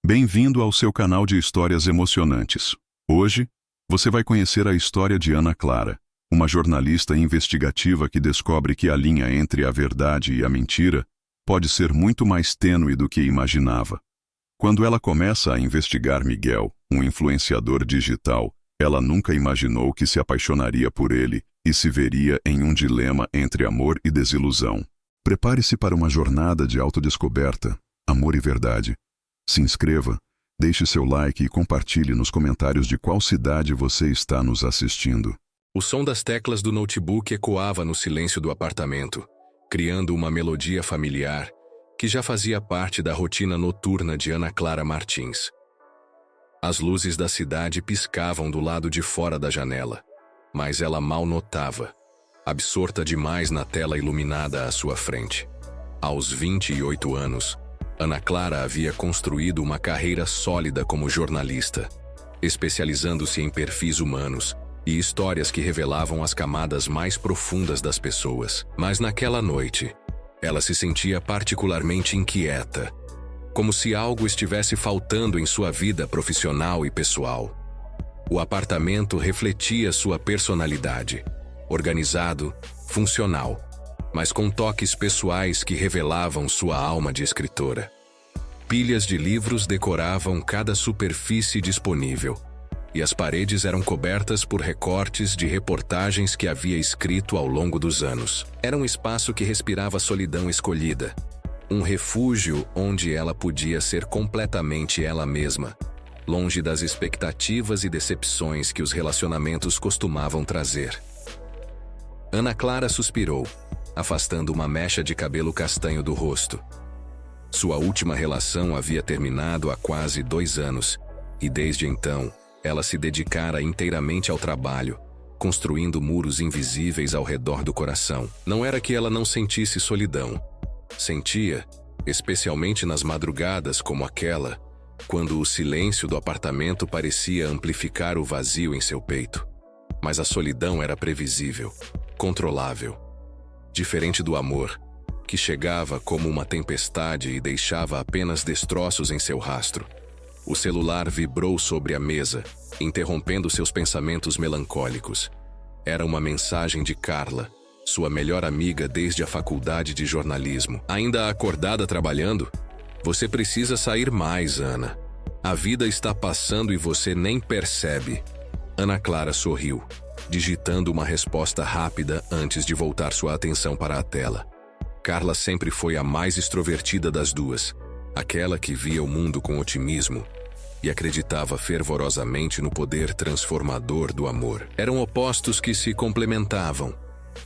Bem-vindo ao seu canal de histórias emocionantes. Hoje, você vai conhecer a história de Ana Clara, uma jornalista investigativa que descobre que a linha entre a verdade e a mentira pode ser muito mais tênue do que imaginava. Quando ela começa a investigar Miguel, um influenciador digital, ela nunca imaginou que se apaixonaria por ele e se veria em um dilema entre amor e desilusão. Prepare-se para uma jornada de autodescoberta, amor e verdade. Se inscreva, deixe seu like e compartilhe nos comentários de qual cidade você está nos assistindo. O som das teclas do notebook ecoava no silêncio do apartamento, criando uma melodia familiar que já fazia parte da rotina noturna de Ana Clara Martins. As luzes da cidade piscavam do lado de fora da janela, mas ela mal notava, absorta demais na tela iluminada à sua frente. Aos 28 anos, Ana Clara havia construído uma carreira sólida como jornalista, especializando-se em perfis humanos e histórias que revelavam as camadas mais profundas das pessoas. Mas naquela noite, ela se sentia particularmente inquieta, como se algo estivesse faltando em sua vida profissional e pessoal. O apartamento refletia sua personalidade, organizado, funcional, mas com toques pessoais que revelavam sua alma de escritora. Pilhas de livros decoravam cada superfície disponível, e as paredes eram cobertas por recortes de reportagens que havia escrito ao longo dos anos. Era um espaço que respirava solidão escolhida, um refúgio onde ela podia ser completamente ela mesma, longe das expectativas e decepções que os relacionamentos costumavam trazer. Ana Clara suspirou, afastando uma mecha de cabelo castanho do rosto. Sua última relação havia terminado há quase 2 anos, e desde então, ela se dedicara inteiramente ao trabalho, construindo muros invisíveis ao redor do coração. Não era que ela não sentisse solidão. Sentia, especialmente nas madrugadas como aquela, quando o silêncio do apartamento parecia amplificar o vazio em seu peito. Mas a solidão era previsível, controlável. Diferente do amor, que chegava como uma tempestade e deixava apenas destroços em seu rastro. O celular vibrou sobre a mesa, interrompendo seus pensamentos melancólicos. Era uma mensagem de Carla, sua melhor amiga desde a faculdade de jornalismo. Ainda acordada trabalhando? Você precisa sair mais, Ana. A vida está passando e você nem percebe. Ana Clara sorriu, digitando uma resposta rápida antes de voltar sua atenção para a tela. Carla sempre foi a mais extrovertida das duas, aquela que via o mundo com otimismo e acreditava fervorosamente no poder transformador do amor. Eram opostos que se complementavam.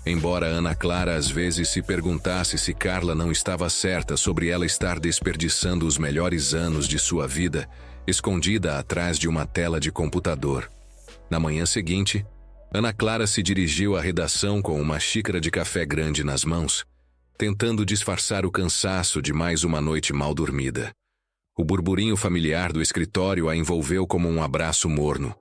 Embora Ana Clara às vezes se perguntasse se Carla não estava certa sobre ela estar desperdiçando os melhores anos de sua vida, escondida atrás de uma tela de computador. Na manhã seguinte, Ana Clara se dirigiu à redação com uma xícara de café grande nas mãos, tentando disfarçar o cansaço de mais uma noite mal dormida. O burburinho familiar do escritório a envolveu como um abraço morno.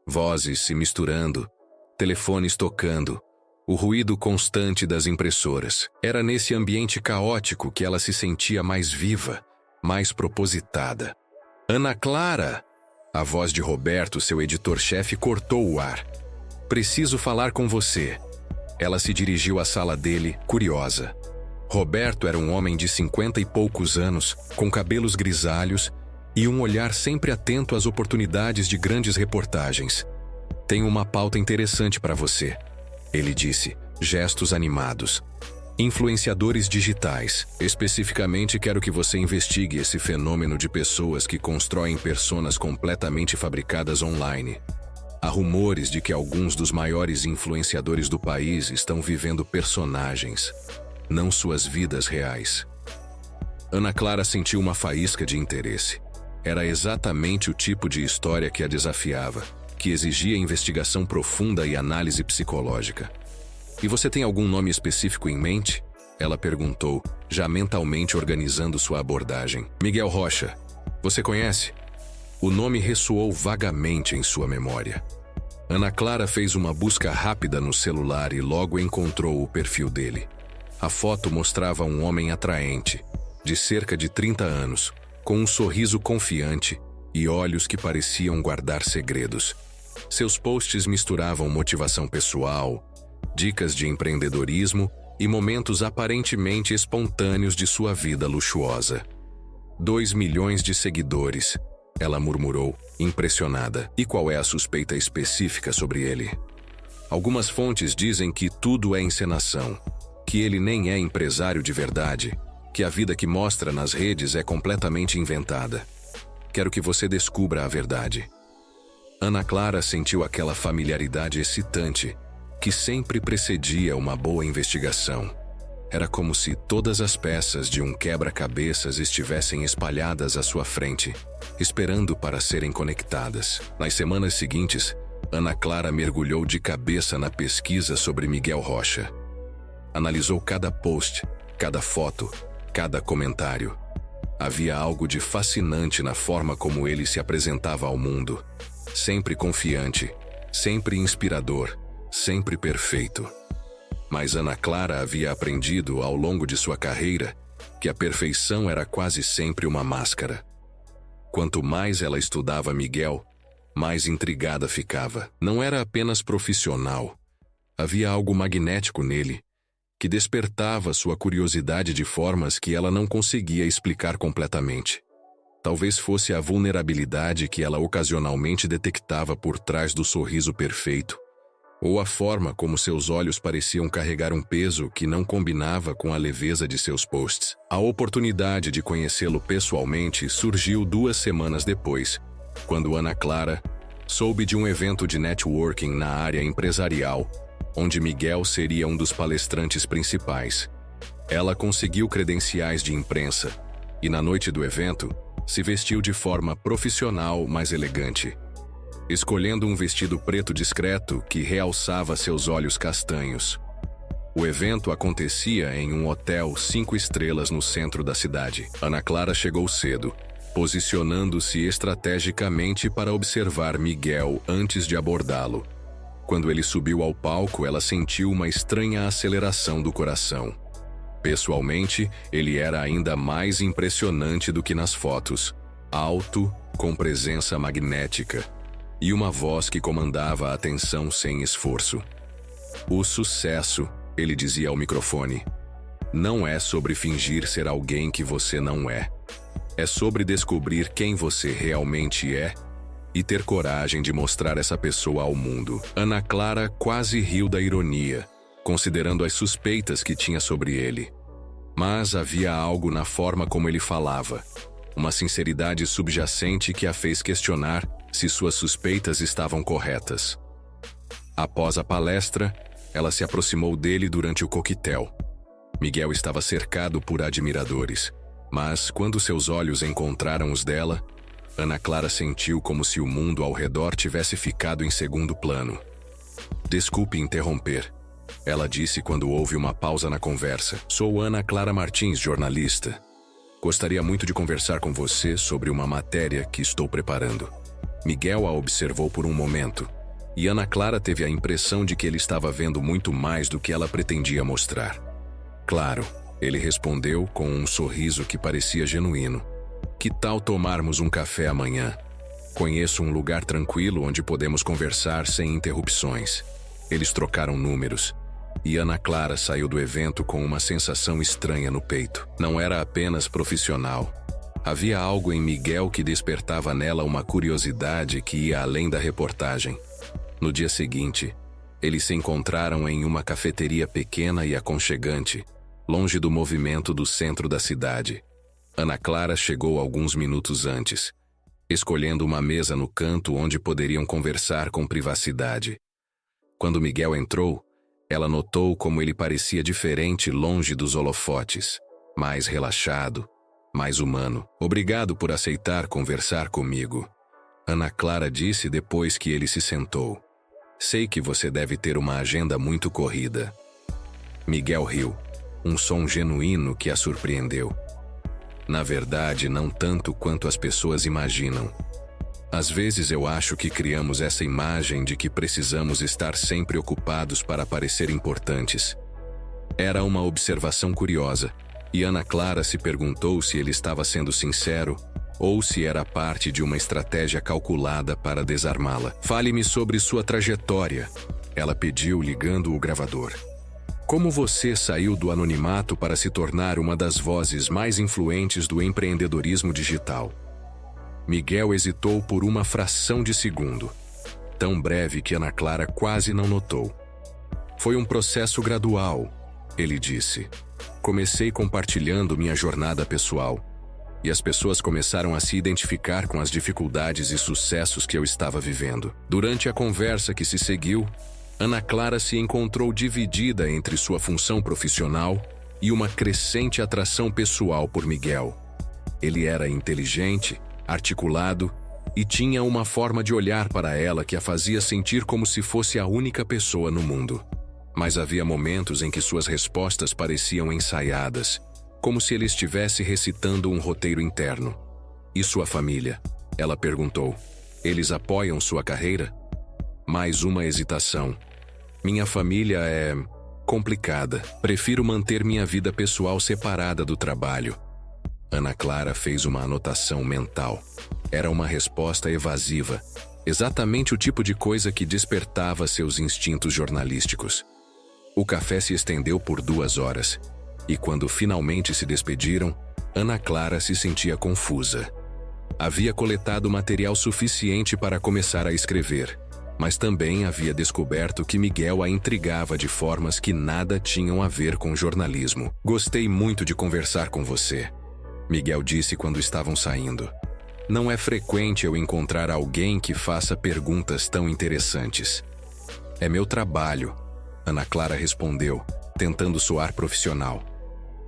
Vozes se misturando, telefones tocando, o ruído constante das impressoras. Era nesse ambiente caótico que ela se sentia mais viva, mais propositada. Ana Clara! A voz de Roberto, seu editor-chefe, cortou o ar. Preciso falar com você. Ela se dirigiu à sala dele, curiosa. Roberto era um homem de 50 e poucos anos, com cabelos grisalhos e um olhar sempre atento às oportunidades de grandes reportagens. Tenho uma pauta interessante para você, ele disse, gestos animados. Influenciadores digitais. Especificamente quero que você investigue esse fenômeno de pessoas que constroem personas completamente fabricadas online. Há rumores de que alguns dos maiores influenciadores do país estão vivendo personagens, não suas vidas reais. Ana Clara sentiu uma faísca de interesse. Era exatamente o tipo de história que a desafiava, que exigia investigação profunda e análise psicológica. E você tem algum nome específico em mente? Ela perguntou, já mentalmente organizando sua abordagem. Miguel Rocha. Você conhece? O nome ressoou vagamente em sua memória. Ana Clara fez uma busca rápida no celular e logo encontrou o perfil dele. A foto mostrava um homem atraente, de cerca de 30 anos, com um sorriso confiante e olhos que pareciam guardar segredos. Seus posts misturavam motivação pessoal, dicas de empreendedorismo e momentos aparentemente espontâneos de sua vida luxuosa. 2 milhões de seguidores, ela murmurou, impressionada. E qual é a suspeita específica sobre ele? Algumas fontes dizem que tudo é encenação, que ele nem é empresário de verdade, que a vida que mostra nas redes é completamente inventada. Quero que você descubra a verdade. Ana Clara sentiu aquela familiaridade excitante que sempre precedia uma boa investigação. Era como se todas as peças de um quebra-cabeças estivessem espalhadas à sua frente, esperando para serem conectadas. Nas semanas seguintes, Ana Clara mergulhou de cabeça na pesquisa sobre Miguel Rocha. Analisou cada post, cada foto, cada comentário. Havia algo de fascinante na forma como ele se apresentava ao mundo. Sempre confiante, sempre inspirador, sempre perfeito. Mas Ana Clara havia aprendido ao longo de sua carreira que a perfeição era quase sempre uma máscara. Quanto mais ela estudava Miguel, mais intrigada ficava. Não era apenas profissional. Havia algo magnético nele, que despertava sua curiosidade de formas que ela não conseguia explicar completamente. Talvez fosse a vulnerabilidade que ela ocasionalmente detectava por trás do sorriso perfeito, ou a forma como seus olhos pareciam carregar um peso que não combinava com a leveza de seus posts. A oportunidade de conhecê-lo pessoalmente surgiu 2 semanas depois, quando Ana Clara soube de um evento de networking na área empresarial, onde Miguel seria um dos palestrantes principais. Ela conseguiu credenciais de imprensa e, na noite do evento, se vestiu de forma profissional, mas elegante, escolhendo um vestido preto discreto que realçava seus olhos castanhos. O evento acontecia em um hotel 5 estrelas no centro da cidade. Ana Clara chegou cedo, posicionando-se estrategicamente para observar Miguel antes de abordá-lo. Quando ele subiu ao palco, ela sentiu uma estranha aceleração do coração. Pessoalmente, ele era ainda mais impressionante do que nas fotos. Alto, com presença magnética, e uma voz que comandava a atenção sem esforço. O sucesso, ele dizia ao microfone, não é sobre fingir ser alguém que você não é. É sobre descobrir quem você realmente é e ter coragem de mostrar essa pessoa ao mundo. Ana Clara quase riu da ironia, considerando as suspeitas que tinha sobre ele. Mas havia algo na forma como ele falava, uma sinceridade subjacente que a fez questionar se suas suspeitas estavam corretas. Após a palestra, ela se aproximou dele durante o coquetel. Miguel estava cercado por admiradores, mas quando seus olhos encontraram os dela, Ana Clara sentiu como se o mundo ao redor tivesse ficado em segundo plano. Desculpe interromper, ela disse quando houve uma pausa na conversa. Sou Ana Clara Martins, jornalista. Gostaria muito de conversar com você sobre uma matéria que estou preparando. Miguel a observou por um momento, e Ana Clara teve a impressão de que ele estava vendo muito mais do que ela pretendia mostrar. Claro, ele respondeu com um sorriso que parecia genuíno. Que tal tomarmos um café amanhã? Conheço um lugar tranquilo onde podemos conversar sem interrupções. Eles trocaram números, e Ana Clara saiu do evento com uma sensação estranha no peito. Não era apenas profissional. Havia algo em Miguel que despertava nela uma curiosidade que ia além da reportagem. No dia seguinte, eles se encontraram em uma cafeteria pequena e aconchegante, longe do movimento do centro da cidade. Ana Clara chegou alguns minutos antes, escolhendo uma mesa no canto onde poderiam conversar com privacidade. Quando Miguel entrou, ela notou como ele parecia diferente longe dos holofotes, mais relaxado, mais humano. Obrigado por aceitar conversar comigo, Ana Clara disse depois que ele se sentou. Sei que você deve ter uma agenda muito corrida. Miguel riu, um som genuíno que a surpreendeu. Na verdade, não tanto quanto as pessoas imaginam. Às vezes eu acho que criamos essa imagem de que precisamos estar sempre ocupados para parecer importantes. Era uma observação curiosa, E Ana Clara se perguntou se ele estava sendo sincero ou se era parte de uma estratégia calculada para desarmá-la. Fale-me sobre sua trajetória, ela pediu, ligando o gravador. Como você saiu do anonimato para se tornar uma das vozes mais influentes do empreendedorismo digital? Miguel hesitou por uma fração de segundo, tão breve que Ana Clara quase não notou. Foi um processo gradual, ele disse. Comecei compartilhando minha jornada pessoal, e as pessoas começaram a se identificar com as dificuldades e sucessos que eu estava vivendo. Durante a conversa que se seguiu, Ana Clara se encontrou dividida entre sua função profissional e uma crescente atração pessoal por Miguel. Ele era inteligente, articulado e tinha uma forma de olhar para ela que a fazia sentir como se fosse a única pessoa no mundo. Mas havia momentos em que suas respostas pareciam ensaiadas, como se ele estivesse recitando um roteiro interno. E sua família? Ela perguntou. Eles apoiam sua carreira? Mais uma hesitação. Minha família é complicada. Prefiro manter minha vida pessoal separada do trabalho. Ana Clara fez uma anotação mental. Era uma resposta evasiva, exatamente o tipo de coisa que despertava seus instintos jornalísticos. O café se estendeu por 2 horas, e quando finalmente se despediram, Ana Clara se sentia confusa. Havia coletado material suficiente para começar a escrever, mas também havia descoberto que Miguel a intrigava de formas que nada tinham a ver com jornalismo. Gostei muito de conversar com você, Miguel disse quando estavam saindo. Não é frequente eu encontrar alguém que faça perguntas tão interessantes. É meu trabalho, Ana Clara respondeu, tentando soar profissional.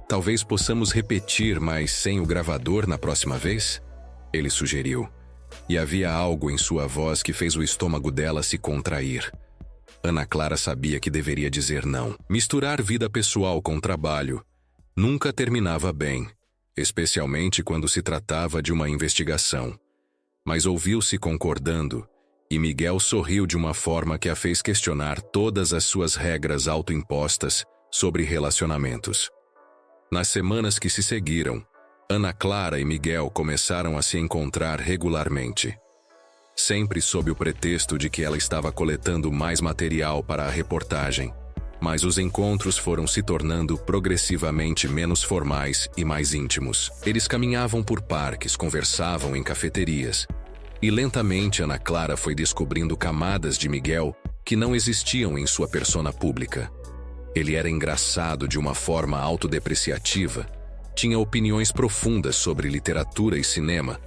Talvez possamos repetir, mas sem o gravador na próxima vez? Ele sugeriu. E havia algo em sua voz que fez o estômago dela se contrair. Ana Clara sabia que deveria dizer não. Misturar vida pessoal com trabalho nunca terminava bem, especialmente quando se tratava de uma investigação. Mas ouviu-se concordando, e Miguel sorriu de uma forma que a fez questionar todas as suas regras autoimpostas sobre relacionamentos. Nas semanas que se seguiram, Ana Clara e Miguel começaram a se encontrar regularmente. Sempre sob o pretexto de que ela estava coletando mais material para a reportagem, mas os encontros foram se tornando progressivamente menos formais e mais íntimos. Eles caminhavam por parques, conversavam em cafeterias, e lentamente Ana Clara foi descobrindo camadas de Miguel que não existiam em sua persona pública. Ele era engraçado de uma forma autodepreciativa, tinha opiniões profundas sobre literatura e cinema,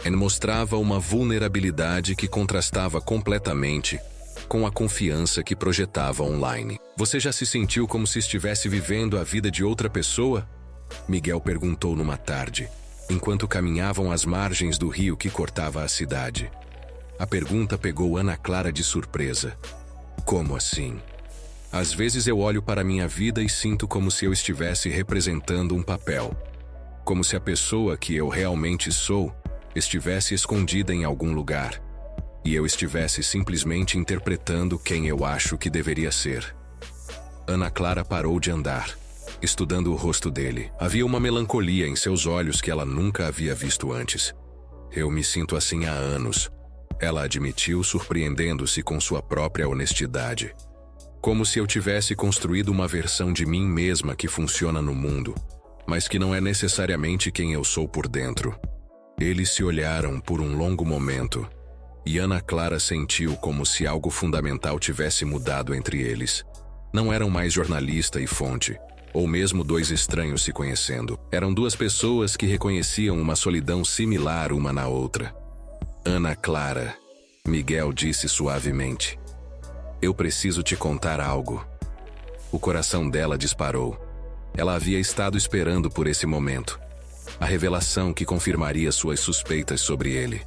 e mostrava uma vulnerabilidade que contrastava completamente com a confiança que projetava online. Você já se sentiu como se estivesse vivendo a vida de outra pessoa? Miguel perguntou numa tarde, enquanto caminhavam às margens do rio que cortava a cidade. A pergunta pegou Ana Clara de surpresa. Como assim? Às vezes eu olho para minha vida e sinto como se eu estivesse representando um papel. Como se a pessoa que eu realmente sou estivesse escondida em algum lugar, e eu estivesse simplesmente interpretando quem eu acho que deveria ser. Ana Clara parou de andar, estudando o rosto dele. Havia uma melancolia em seus olhos que ela nunca havia visto antes. Eu me sinto assim há anos, ela admitiu, surpreendendo-se com sua própria honestidade. Como se eu tivesse construído uma versão de mim mesma que funciona no mundo, mas que não é necessariamente quem eu sou por dentro. Eles se olharam por um longo momento, e Ana Clara sentiu como se algo fundamental tivesse mudado entre eles. Não eram mais jornalista e fonte, ou mesmo 2 estranhos se conhecendo. Eram 2 pessoas que reconheciam uma solidão similar uma na outra. Ana Clara, Miguel disse suavemente. Eu preciso te contar algo. O coração dela disparou. Ela havia estado esperando por esse momento. A revelação que confirmaria suas suspeitas sobre ele.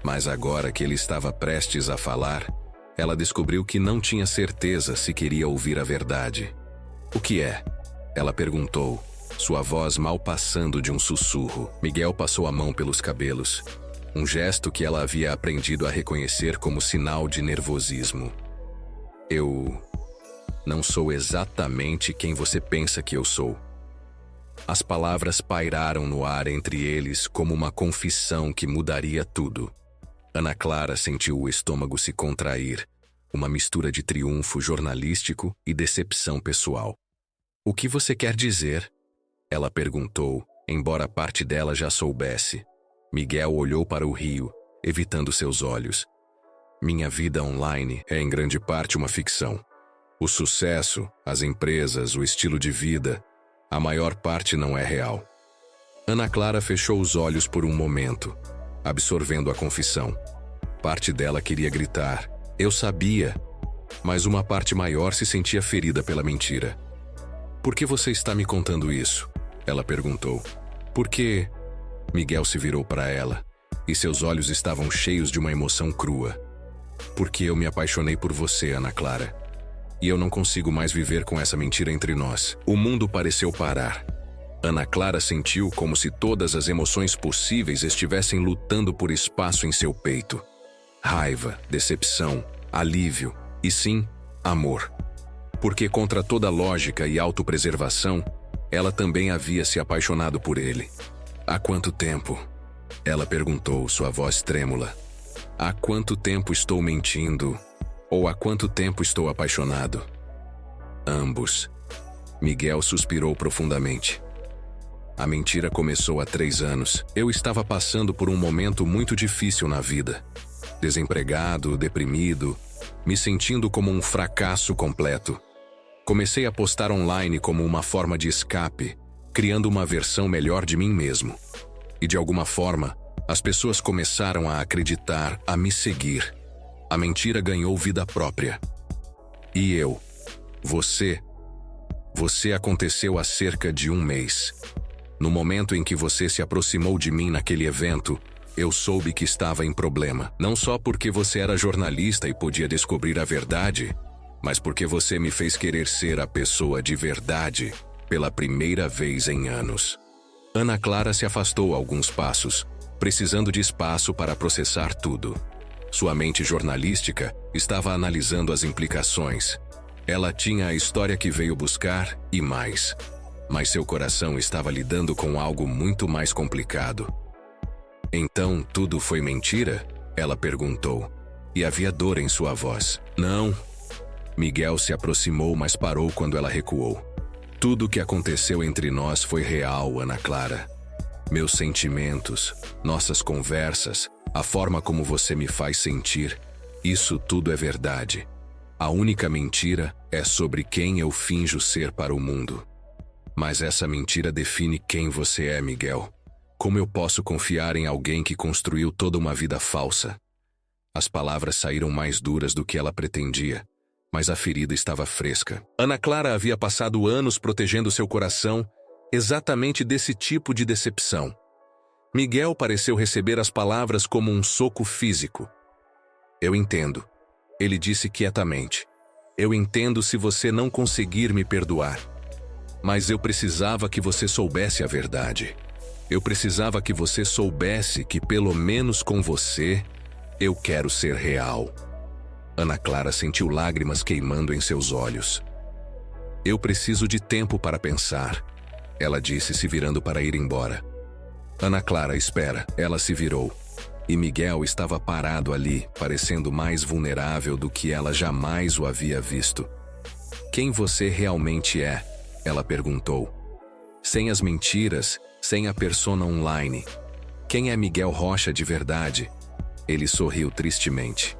Mas agora que ele estava prestes a falar, ela descobriu que não tinha certeza se queria ouvir a verdade. O que é? Ela perguntou, sua voz mal passando de um sussurro. Miguel passou a mão pelos cabelos, um gesto que ela havia aprendido a reconhecer como sinal de nervosismo. Eu não sou exatamente quem você pensa que eu sou. As palavras pairaram no ar entre eles como uma confissão que mudaria tudo. Ana Clara sentiu o estômago se contrair, uma mistura de triunfo jornalístico e decepção pessoal. "O que você quer dizer?" ela perguntou, embora parte dela já soubesse. Miguel olhou para o rio, evitando seus olhos. "Minha vida online é em grande parte uma ficção. O sucesso, as empresas, o estilo de vida, a maior parte não é real." Ana Clara fechou os olhos por um momento, absorvendo a confissão. Parte dela queria gritar, "Eu sabia!", mas uma parte maior se sentia ferida pela mentira. "Por que você está me contando isso?" ela perguntou. "Porque..." Miguel se virou para ela, e seus olhos estavam cheios de uma emoção crua. "Porque eu me apaixonei por você, Ana Clara. E eu não consigo mais viver com essa mentira entre nós." O mundo pareceu parar. Ana Clara sentiu como se todas as emoções possíveis estivessem lutando por espaço em seu peito. Raiva, decepção, alívio e, sim, amor. Porque contra toda lógica e autopreservação, ela também havia se apaixonado por ele. "Há quanto tempo?" ela perguntou, sua voz trêmula. "Há quanto tempo estou mentindo? Ou há quanto tempo estou apaixonado?" "Ambos." Miguel suspirou profundamente. "A mentira começou há 3 anos. Eu estava passando por um momento muito difícil na vida. Desempregado, deprimido, me sentindo como um fracasso completo. Comecei a postar online como uma forma de escape, criando uma versão melhor de mim mesmo. E de alguma forma, as pessoas começaram a acreditar, a me seguir. A mentira ganhou vida própria. E eu, você aconteceu há cerca de 1 mês. No momento em que você se aproximou de mim naquele evento, eu soube que estava em problema. Não só porque você era jornalista e podia descobrir a verdade, mas porque você me fez querer ser a pessoa de verdade pela primeira vez em anos." Ana Clara se afastou alguns passos, precisando de espaço para processar tudo. Sua mente jornalística estava analisando as implicações. Ela tinha a história que veio buscar e mais. Mas seu coração estava lidando com algo muito mais complicado. "Então, tudo foi mentira?" ela perguntou, e havia dor em sua voz. "Não." Miguel se aproximou, mas parou quando ela recuou. "Tudo o que aconteceu entre nós foi real, Ana Clara. Meus sentimentos, nossas conversas, a forma como você me faz sentir, isso tudo é verdade. A única mentira é sobre quem eu finjo ser para o mundo. Mas essa mentira define quem você é, Miguel. Como eu posso confiar em alguém que construiu toda uma vida falsa?" As palavras saíram mais duras do que ela pretendia, mas a ferida estava fresca. Ana Clara havia passado anos protegendo seu coração exatamente desse tipo de decepção. Miguel pareceu receber as palavras como um soco físico. "Eu entendo", ele disse quietamente. "Eu entendo se você não conseguir me perdoar. Mas eu precisava que você soubesse a verdade. Eu precisava que você soubesse que, pelo menos com você, eu quero ser real." Ana Clara sentiu lágrimas queimando em seus olhos. "Eu preciso de tempo para pensar", ela disse, se virando para ir embora. "Ana Clara, espera." Ela se virou. E Miguel estava parado ali, parecendo mais vulnerável do que ela jamais o havia visto. "Quem você realmente é?" ela perguntou. "Sem as mentiras, sem a persona online. Quem é Miguel Rocha de verdade?" Ele sorriu tristemente.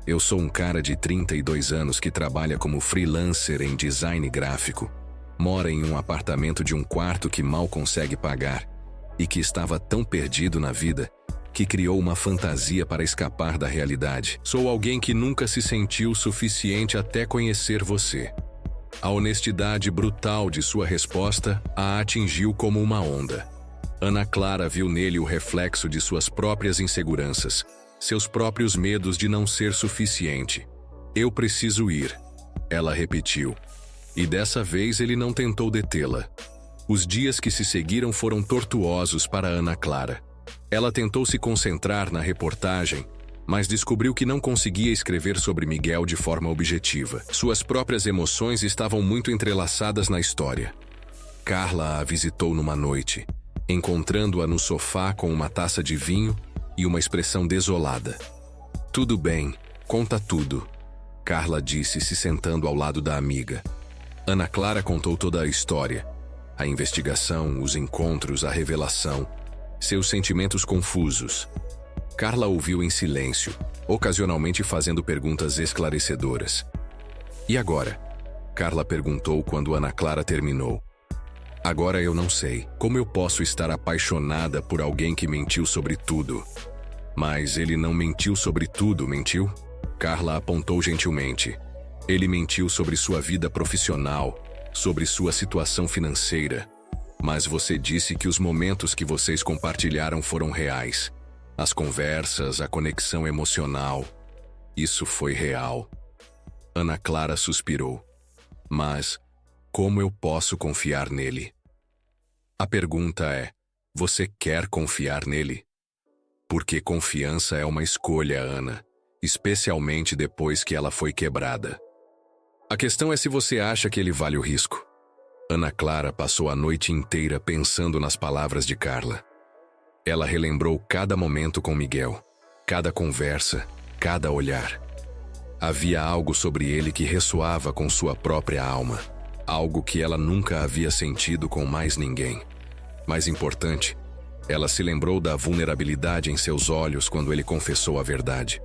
"Eu sou um cara de 32 anos que trabalha como freelancer em design gráfico. Mora em um apartamento de 1 quarto que mal consegue pagar e que estava tão perdido na vida que criou uma fantasia para escapar da realidade. Sou alguém que nunca se sentiu suficiente até conhecer você." A honestidade brutal de sua resposta a atingiu como uma onda. Ana Clara viu nele o reflexo de suas próprias inseguranças, seus próprios medos de não ser suficiente. "Eu preciso ir", ela repetiu. E dessa vez ele não tentou detê-la. Os dias que se seguiram foram tortuosos para Ana Clara. Ela tentou se concentrar na reportagem, mas descobriu que não conseguia escrever sobre Miguel de forma objetiva. Suas próprias emoções estavam muito entrelaçadas na história. Carla a visitou numa noite, encontrando-a no sofá com uma taça de vinho e uma expressão desolada. "Tudo bem, conta tudo", Carla disse, se sentando ao lado da amiga. Ana Clara contou toda a história. A investigação, os encontros, a revelação, seus sentimentos confusos. Carla ouviu em silêncio, ocasionalmente fazendo perguntas esclarecedoras. "E agora?", Carla perguntou quando Ana Clara terminou. "Agora eu não sei. Como eu posso estar apaixonada por alguém que mentiu sobre tudo?" "Mas ele não mentiu sobre tudo, mentiu?", Carla apontou gentilmente. "Ele mentiu sobre sua vida profissional, sobre sua situação financeira. Mas você disse que os momentos que vocês compartilharam foram reais. As conversas, a conexão emocional. Isso foi real." Ana Clara suspirou. "Mas como eu posso confiar nele?" A pergunta é: você quer confiar nele? Porque confiança é uma escolha, Ana, especialmente depois que ela foi quebrada. A questão é se você acha que ele vale o risco. Ana Clara passou a noite inteira pensando nas palavras de Carla. Ela relembrou cada momento com Miguel, cada conversa, cada olhar. Havia algo sobre ele que ressoava com sua própria alma, algo que ela nunca havia sentido com mais ninguém. Mais importante, ela se lembrou da vulnerabilidade em seus olhos quando ele confessou a verdade.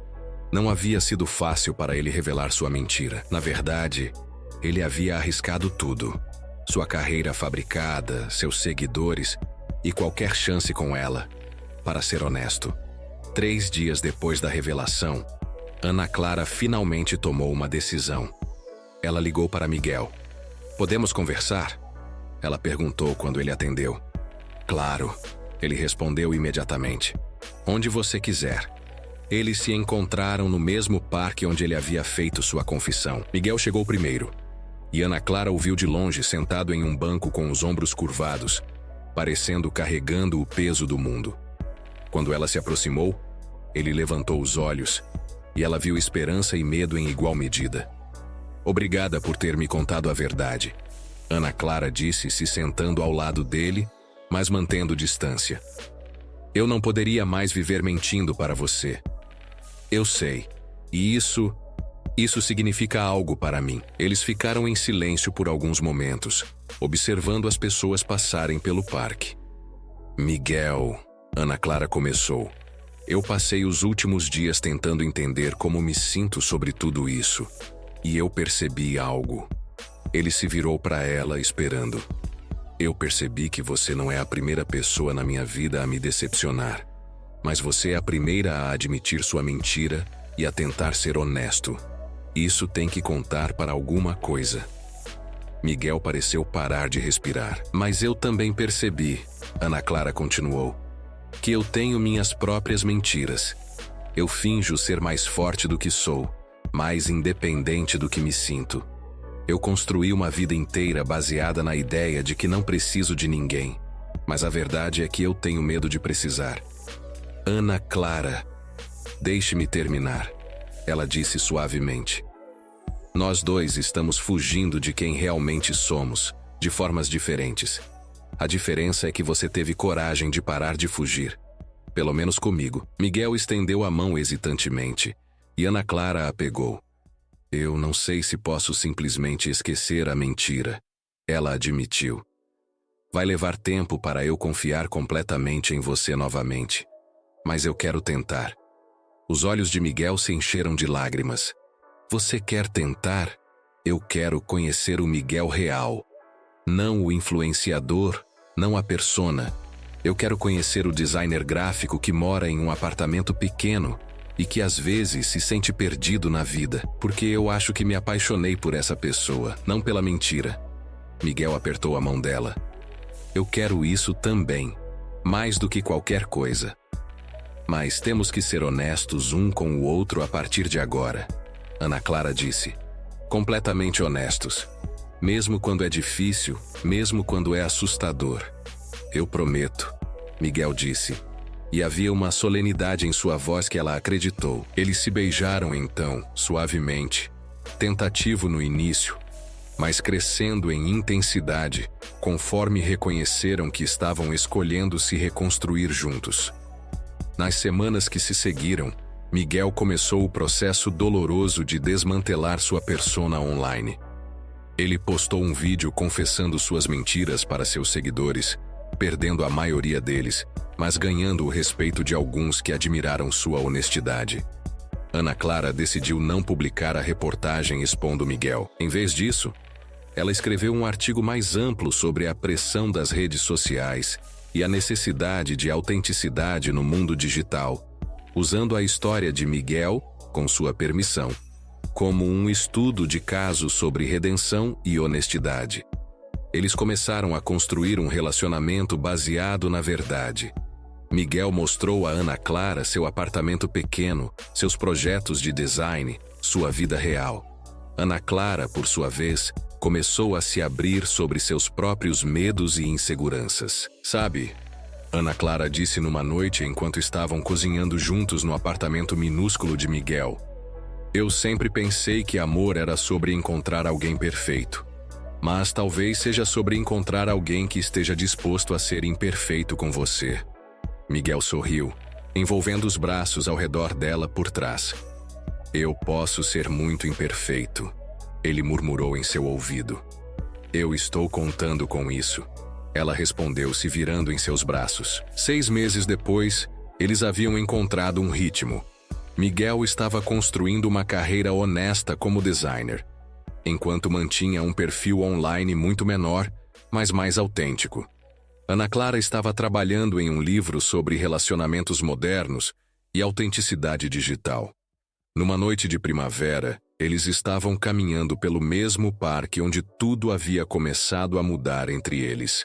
Não havia sido fácil para ele revelar sua mentira. Na verdade, ele havia arriscado tudo. Sua carreira fabricada, seus seguidores e qualquer chance com ela, para ser honesto. 3 dias depois da revelação, Ana Clara finalmente tomou uma decisão. Ela ligou para Miguel. "Podemos conversar?", ela perguntou quando ele atendeu. "Claro", ele respondeu imediatamente. "Onde você quiser." Eles se encontraram no mesmo parque onde ele havia feito sua confissão. Miguel chegou primeiro, e Ana Clara o viu de longe sentado em um banco com os ombros curvados, parecendo carregando o peso do mundo. Quando ela se aproximou, ele levantou os olhos, e ela viu esperança e medo em igual medida. "Obrigada por ter me contado a verdade", Ana Clara disse, se sentando ao lado dele, mas mantendo distância. "Eu não poderia mais viver mentindo para você. Eu sei, e isso significa algo para mim." Eles ficaram em silêncio por alguns momentos, observando as pessoas passarem pelo parque. "Miguel", Ana Clara começou, "eu passei os últimos dias tentando entender como me sinto sobre tudo isso, e eu percebi algo." Ele se virou para ela, esperando. "Eu percebi que você não é a primeira pessoa na minha vida a me decepcionar, mas você é a primeira a admitir sua mentira e a tentar ser honesto. Isso tem que contar para alguma coisa." Miguel pareceu parar de respirar. "Mas eu também percebi", Ana Clara continuou, "que eu tenho minhas próprias mentiras. Eu finjo ser mais forte do que sou, mais independente do que me sinto. Eu construí uma vida inteira baseada na ideia de que não preciso de ninguém, mas a verdade é que eu tenho medo de precisar." "Ana Clara, deixe-me terminar", ela disse suavemente. "Nós dois estamos fugindo de quem realmente somos, de formas diferentes. A diferença é que você teve coragem de parar de fugir. Pelo menos comigo." Miguel estendeu a mão hesitantemente, e Ana Clara a pegou. "Eu não sei se posso simplesmente esquecer a mentira", ela admitiu. "Vai levar tempo para eu confiar completamente em você novamente. Mas eu quero tentar." Os olhos de Miguel se encheram de lágrimas. "Você quer tentar? Eu quero conhecer o Miguel real. Não o influenciador, não a persona. Eu quero conhecer o designer gráfico que mora em um apartamento pequeno e que às vezes se sente perdido na vida, porque eu acho que me apaixonei por essa pessoa, não pela mentira." Miguel apertou a mão dela. "Eu quero isso também, mais do que qualquer coisa. Mas temos que ser honestos um com o outro a partir de agora", Ana Clara disse. "Completamente honestos. Mesmo quando é difícil, mesmo quando é assustador." "Eu prometo", Miguel disse. E havia uma solenidade em sua voz que ela acreditou. Eles se beijaram então, suavemente. Tentativo no início, mas crescendo em intensidade conforme reconheceram que estavam escolhendo se reconstruir juntos. Nas semanas que se seguiram, Miguel começou o processo doloroso de desmantelar sua persona online. Ele postou um vídeo confessando suas mentiras para seus seguidores, perdendo a maioria deles, mas ganhando o respeito de alguns que admiraram sua honestidade. Ana Clara decidiu não publicar a reportagem expondo Miguel. Em vez disso, ela escreveu um artigo mais amplo sobre a pressão das redes sociais e a necessidade de autenticidade no mundo digital, usando a história de Miguel, com sua permissão, como um estudo de caso sobre redenção e honestidade. Eles começaram a construir um relacionamento baseado na verdade. Miguel mostrou a Ana Clara seu apartamento pequeno, seus projetos de design, sua vida real. Ana Clara, por sua vez, começou a se abrir sobre seus próprios medos e inseguranças. Sabe, Ana Clara disse numa noite enquanto estavam cozinhando juntos no apartamento minúsculo de Miguel: "Eu sempre pensei que amor era sobre encontrar alguém perfeito. Mas talvez seja sobre encontrar alguém que esteja disposto a ser imperfeito com você." Miguel sorriu, envolvendo os braços ao redor dela por trás. "Eu posso ser muito imperfeito", ele murmurou em seu ouvido. "Eu estou contando com isso", ela respondeu, se virando em seus braços. 6 meses depois, eles haviam encontrado um ritmo. Miguel estava construindo uma carreira honesta como designer, enquanto mantinha um perfil online muito menor, mas mais autêntico. Ana Clara estava trabalhando em um livro sobre relacionamentos modernos e autenticidade digital. Numa noite de primavera, eles estavam caminhando pelo mesmo parque onde tudo havia começado a mudar entre eles.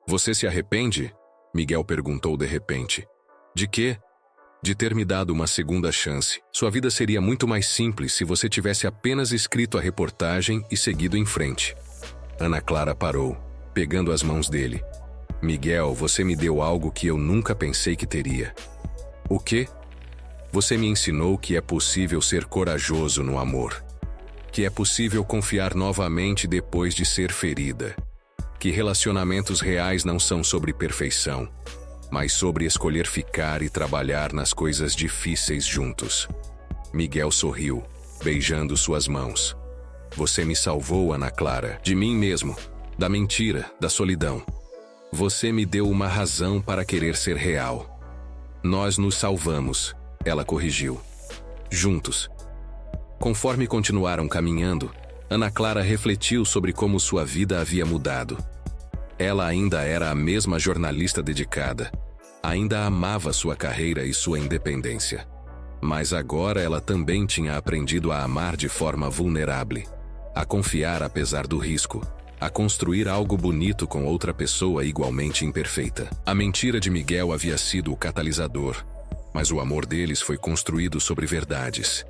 "Você se arrepende?" Miguel perguntou de repente. "De quê?" "De ter me dado uma segunda chance. Sua vida seria muito mais simples se você tivesse apenas escrito a reportagem e seguido em frente." Ana Clara parou, pegando as mãos dele. "Miguel, você me deu algo que eu nunca pensei que teria." "O quê?" "Você me ensinou que é possível ser corajoso no amor. Que é possível confiar novamente depois de ser ferida. Que relacionamentos reais não são sobre perfeição, mas sobre escolher ficar e trabalhar nas coisas difíceis juntos." Miguel sorriu, beijando suas mãos. "Você me salvou, Ana Clara, de mim mesmo, da mentira, da solidão. Você me deu uma razão para querer ser real." "Nós nos salvamos", ela corrigiu. "Juntos." Conforme continuaram caminhando, Ana Clara refletiu sobre como sua vida havia mudado. Ela ainda era a mesma jornalista dedicada, ainda amava sua carreira e sua independência. Mas agora ela também tinha aprendido a amar de forma vulnerável, a confiar apesar do risco, a construir algo bonito com outra pessoa igualmente imperfeita. A mentira de Miguel havia sido o catalisador, mas o amor deles foi construído sobre verdades.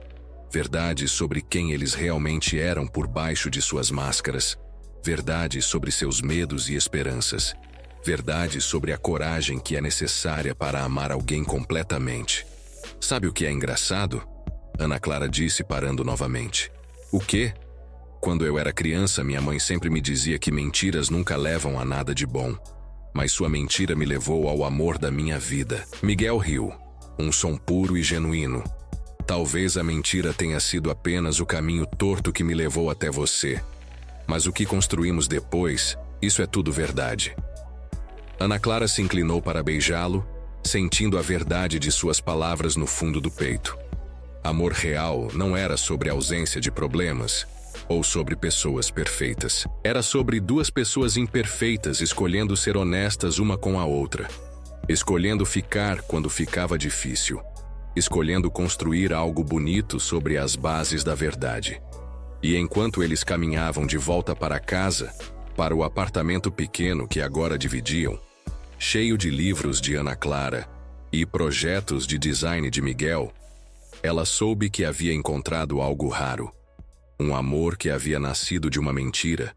Verdades sobre quem eles realmente eram por baixo de suas máscaras. Verdades sobre seus medos e esperanças. Verdades sobre a coragem que é necessária para amar alguém completamente. "Sabe o que é engraçado?" Ana Clara disse, parando novamente. "O quê?" "Quando eu era criança, minha mãe sempre me dizia que mentiras nunca levam a nada de bom. Mas sua mentira me levou ao amor da minha vida." Miguel riu, um som puro e genuíno. "Talvez a mentira tenha sido apenas o caminho torto que me levou até você. Mas o que construímos depois, isso é tudo verdade." Ana Clara se inclinou para beijá-lo, sentindo a verdade de suas palavras no fundo do peito. Amor real não era sobre ausência de problemas ou sobre pessoas perfeitas. Era sobre duas pessoas imperfeitas escolhendo ser honestas uma com a outra. Escolhendo ficar quando ficava difícil. Escolhendo construir algo bonito sobre as bases da verdade. E enquanto eles caminhavam de volta para casa, para o apartamento pequeno que agora dividiam, cheio de livros de Ana Clara e projetos de design de Miguel, ela soube que havia encontrado algo raro. Um amor que havia nascido de uma mentira,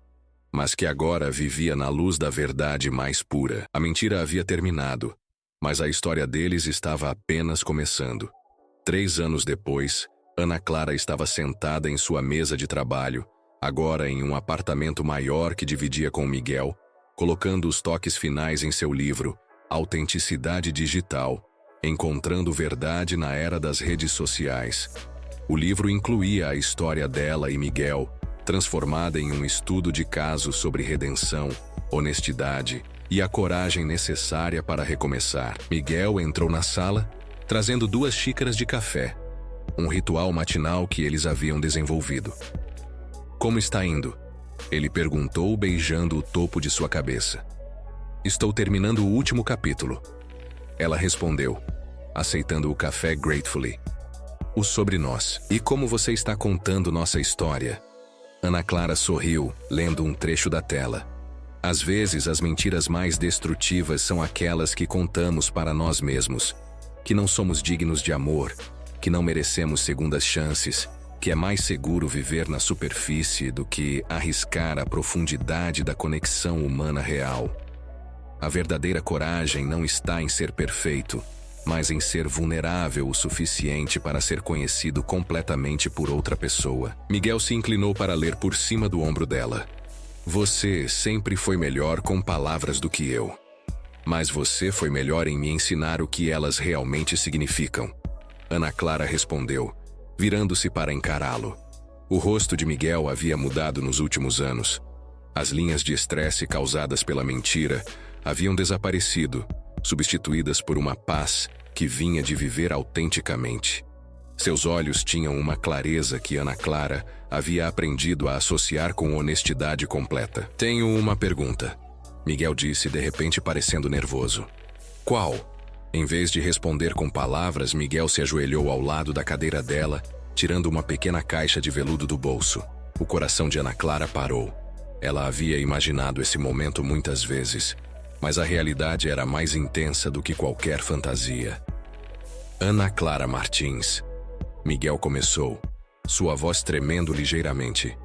mas que agora vivia na luz da verdade mais pura. A mentira havia terminado, mas a história deles estava apenas começando. 3 anos depois, Ana Clara estava sentada em sua mesa de trabalho, agora em um apartamento maior que dividia com Miguel, colocando os toques finais em seu livro Autenticidade Digital, Encontrando Verdade na Era das Redes Sociais. O livro incluía a história dela e Miguel, transformada em um estudo de caso sobre redenção, honestidade e a coragem necessária para recomeçar. Miguel entrou na sala, trazendo 2 xícaras de café, um ritual matinal que eles haviam desenvolvido. Como está indo? Ele perguntou, beijando o topo de sua cabeça. Estou terminando o último capítulo. Ela respondeu, aceitando o café gratefully. O sobre nós. E como você está contando nossa história? Ana Clara sorriu, lendo um trecho da tela. Às vezes, as mentiras mais destrutivas são aquelas que contamos para nós mesmos. Que não somos dignos de amor, que não merecemos segundas chances, que é mais seguro viver na superfície do que arriscar a profundidade da conexão humana real. A verdadeira coragem não está em ser perfeito, mas em ser vulnerável o suficiente para ser conhecido completamente por outra pessoa. Miguel se inclinou para ler por cima do ombro dela. Você sempre foi melhor com palavras do que eu. Mas você foi melhor em me ensinar o que elas realmente significam. Ana Clara respondeu, virando-se para encará-lo. O rosto de Miguel havia mudado nos últimos anos. As linhas de estresse causadas pela mentira haviam desaparecido, substituídas por uma paz que vinha de viver autenticamente. Seus olhos tinham uma clareza que Ana Clara havia aprendido a associar com honestidade completa. Tenho uma pergunta, Miguel disse de repente parecendo nervoso. Qual? Em vez de responder com palavras, Miguel se ajoelhou ao lado da cadeira dela, tirando uma pequena caixa de veludo do bolso. O coração de Ana Clara parou. Ela havia imaginado esse momento muitas vezes, mas a realidade era mais intensa do que qualquer fantasia. Ana Clara Martins. Miguel começou, sua voz tremendo ligeiramente.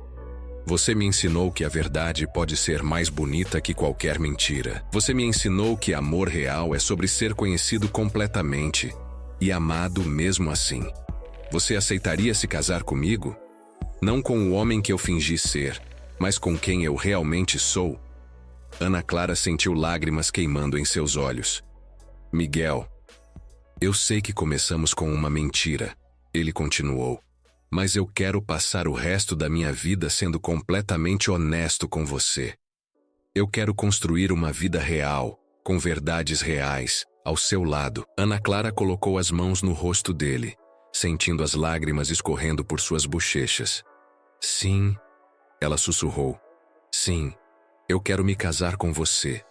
Você me ensinou que a verdade pode ser mais bonita que qualquer mentira. Você me ensinou que amor real é sobre ser conhecido completamente e amado mesmo assim. Você aceitaria se casar comigo? Não com o homem que eu fingi ser, mas com quem eu realmente sou? Ana Clara sentiu lágrimas queimando em seus olhos. Miguel, eu sei que começamos com uma mentira, ele continuou, mas eu quero passar o resto da minha vida sendo completamente honesto com você. Eu quero construir uma vida real, com verdades reais, ao seu lado. Ana Clara colocou as mãos no rosto dele, sentindo as lágrimas escorrendo por suas bochechas. Sim, ela sussurrou. Sim. Eu quero me casar com você,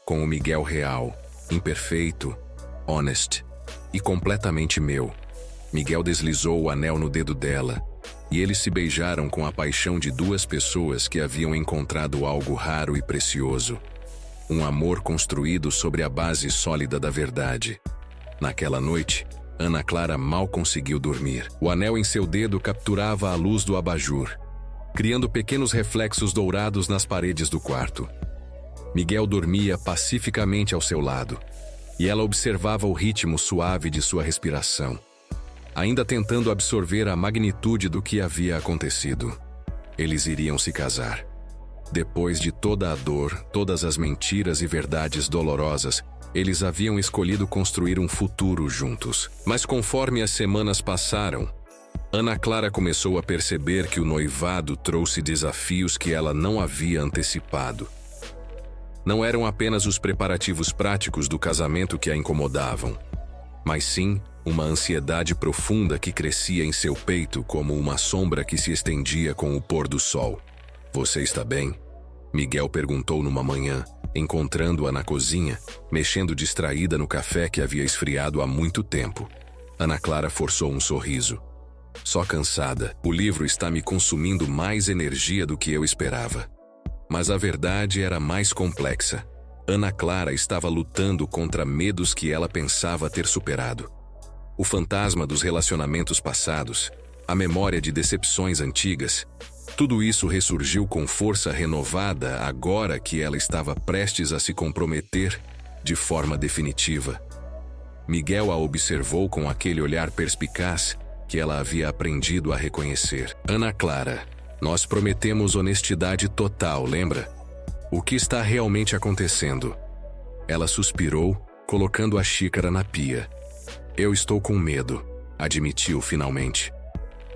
com o Miguel real, imperfeito, honest e completamente meu. Miguel deslizou o anel no dedo dela, e eles se beijaram com a paixão de 2 pessoas que haviam encontrado algo raro e precioso. Um amor construído sobre a base sólida da verdade. Naquela noite, Ana Clara mal conseguiu dormir. O anel em seu dedo capturava a luz do abajur, criando pequenos reflexos dourados nas paredes do quarto. Miguel dormia pacificamente ao seu lado, e ela observava o ritmo suave de sua respiração, ainda tentando absorver a magnitude do que havia acontecido. Eles iriam se casar. Depois de toda a dor, todas as mentiras e verdades dolorosas, eles haviam escolhido construir um futuro juntos. Mas conforme as semanas passaram, Ana Clara começou a perceber que o noivado trouxe desafios que ela não havia antecipado. Não eram apenas os preparativos práticos do casamento que a incomodavam, mas sim uma ansiedade profunda que crescia em seu peito como uma sombra que se estendia com o pôr do sol. Você está bem? Miguel perguntou numa manhã, encontrando-a na cozinha, mexendo distraída no café que havia esfriado há muito tempo. Ana Clara forçou um sorriso. Só cansada, o livro está me consumindo mais energia do que eu esperava. Mas a verdade era mais complexa. Ana Clara estava lutando contra medos que ela pensava ter superado. O fantasma dos relacionamentos passados, a memória de decepções antigas, tudo isso ressurgiu com força renovada agora que ela estava prestes a se comprometer de forma definitiva. Miguel a observou com aquele olhar perspicaz que ela havia aprendido a reconhecer. Ana Clara, Nós prometemos honestidade total, lembra? O que está realmente acontecendo? Ela suspirou, colocando a xícara na pia. Eu estou com medo, admitiu finalmente.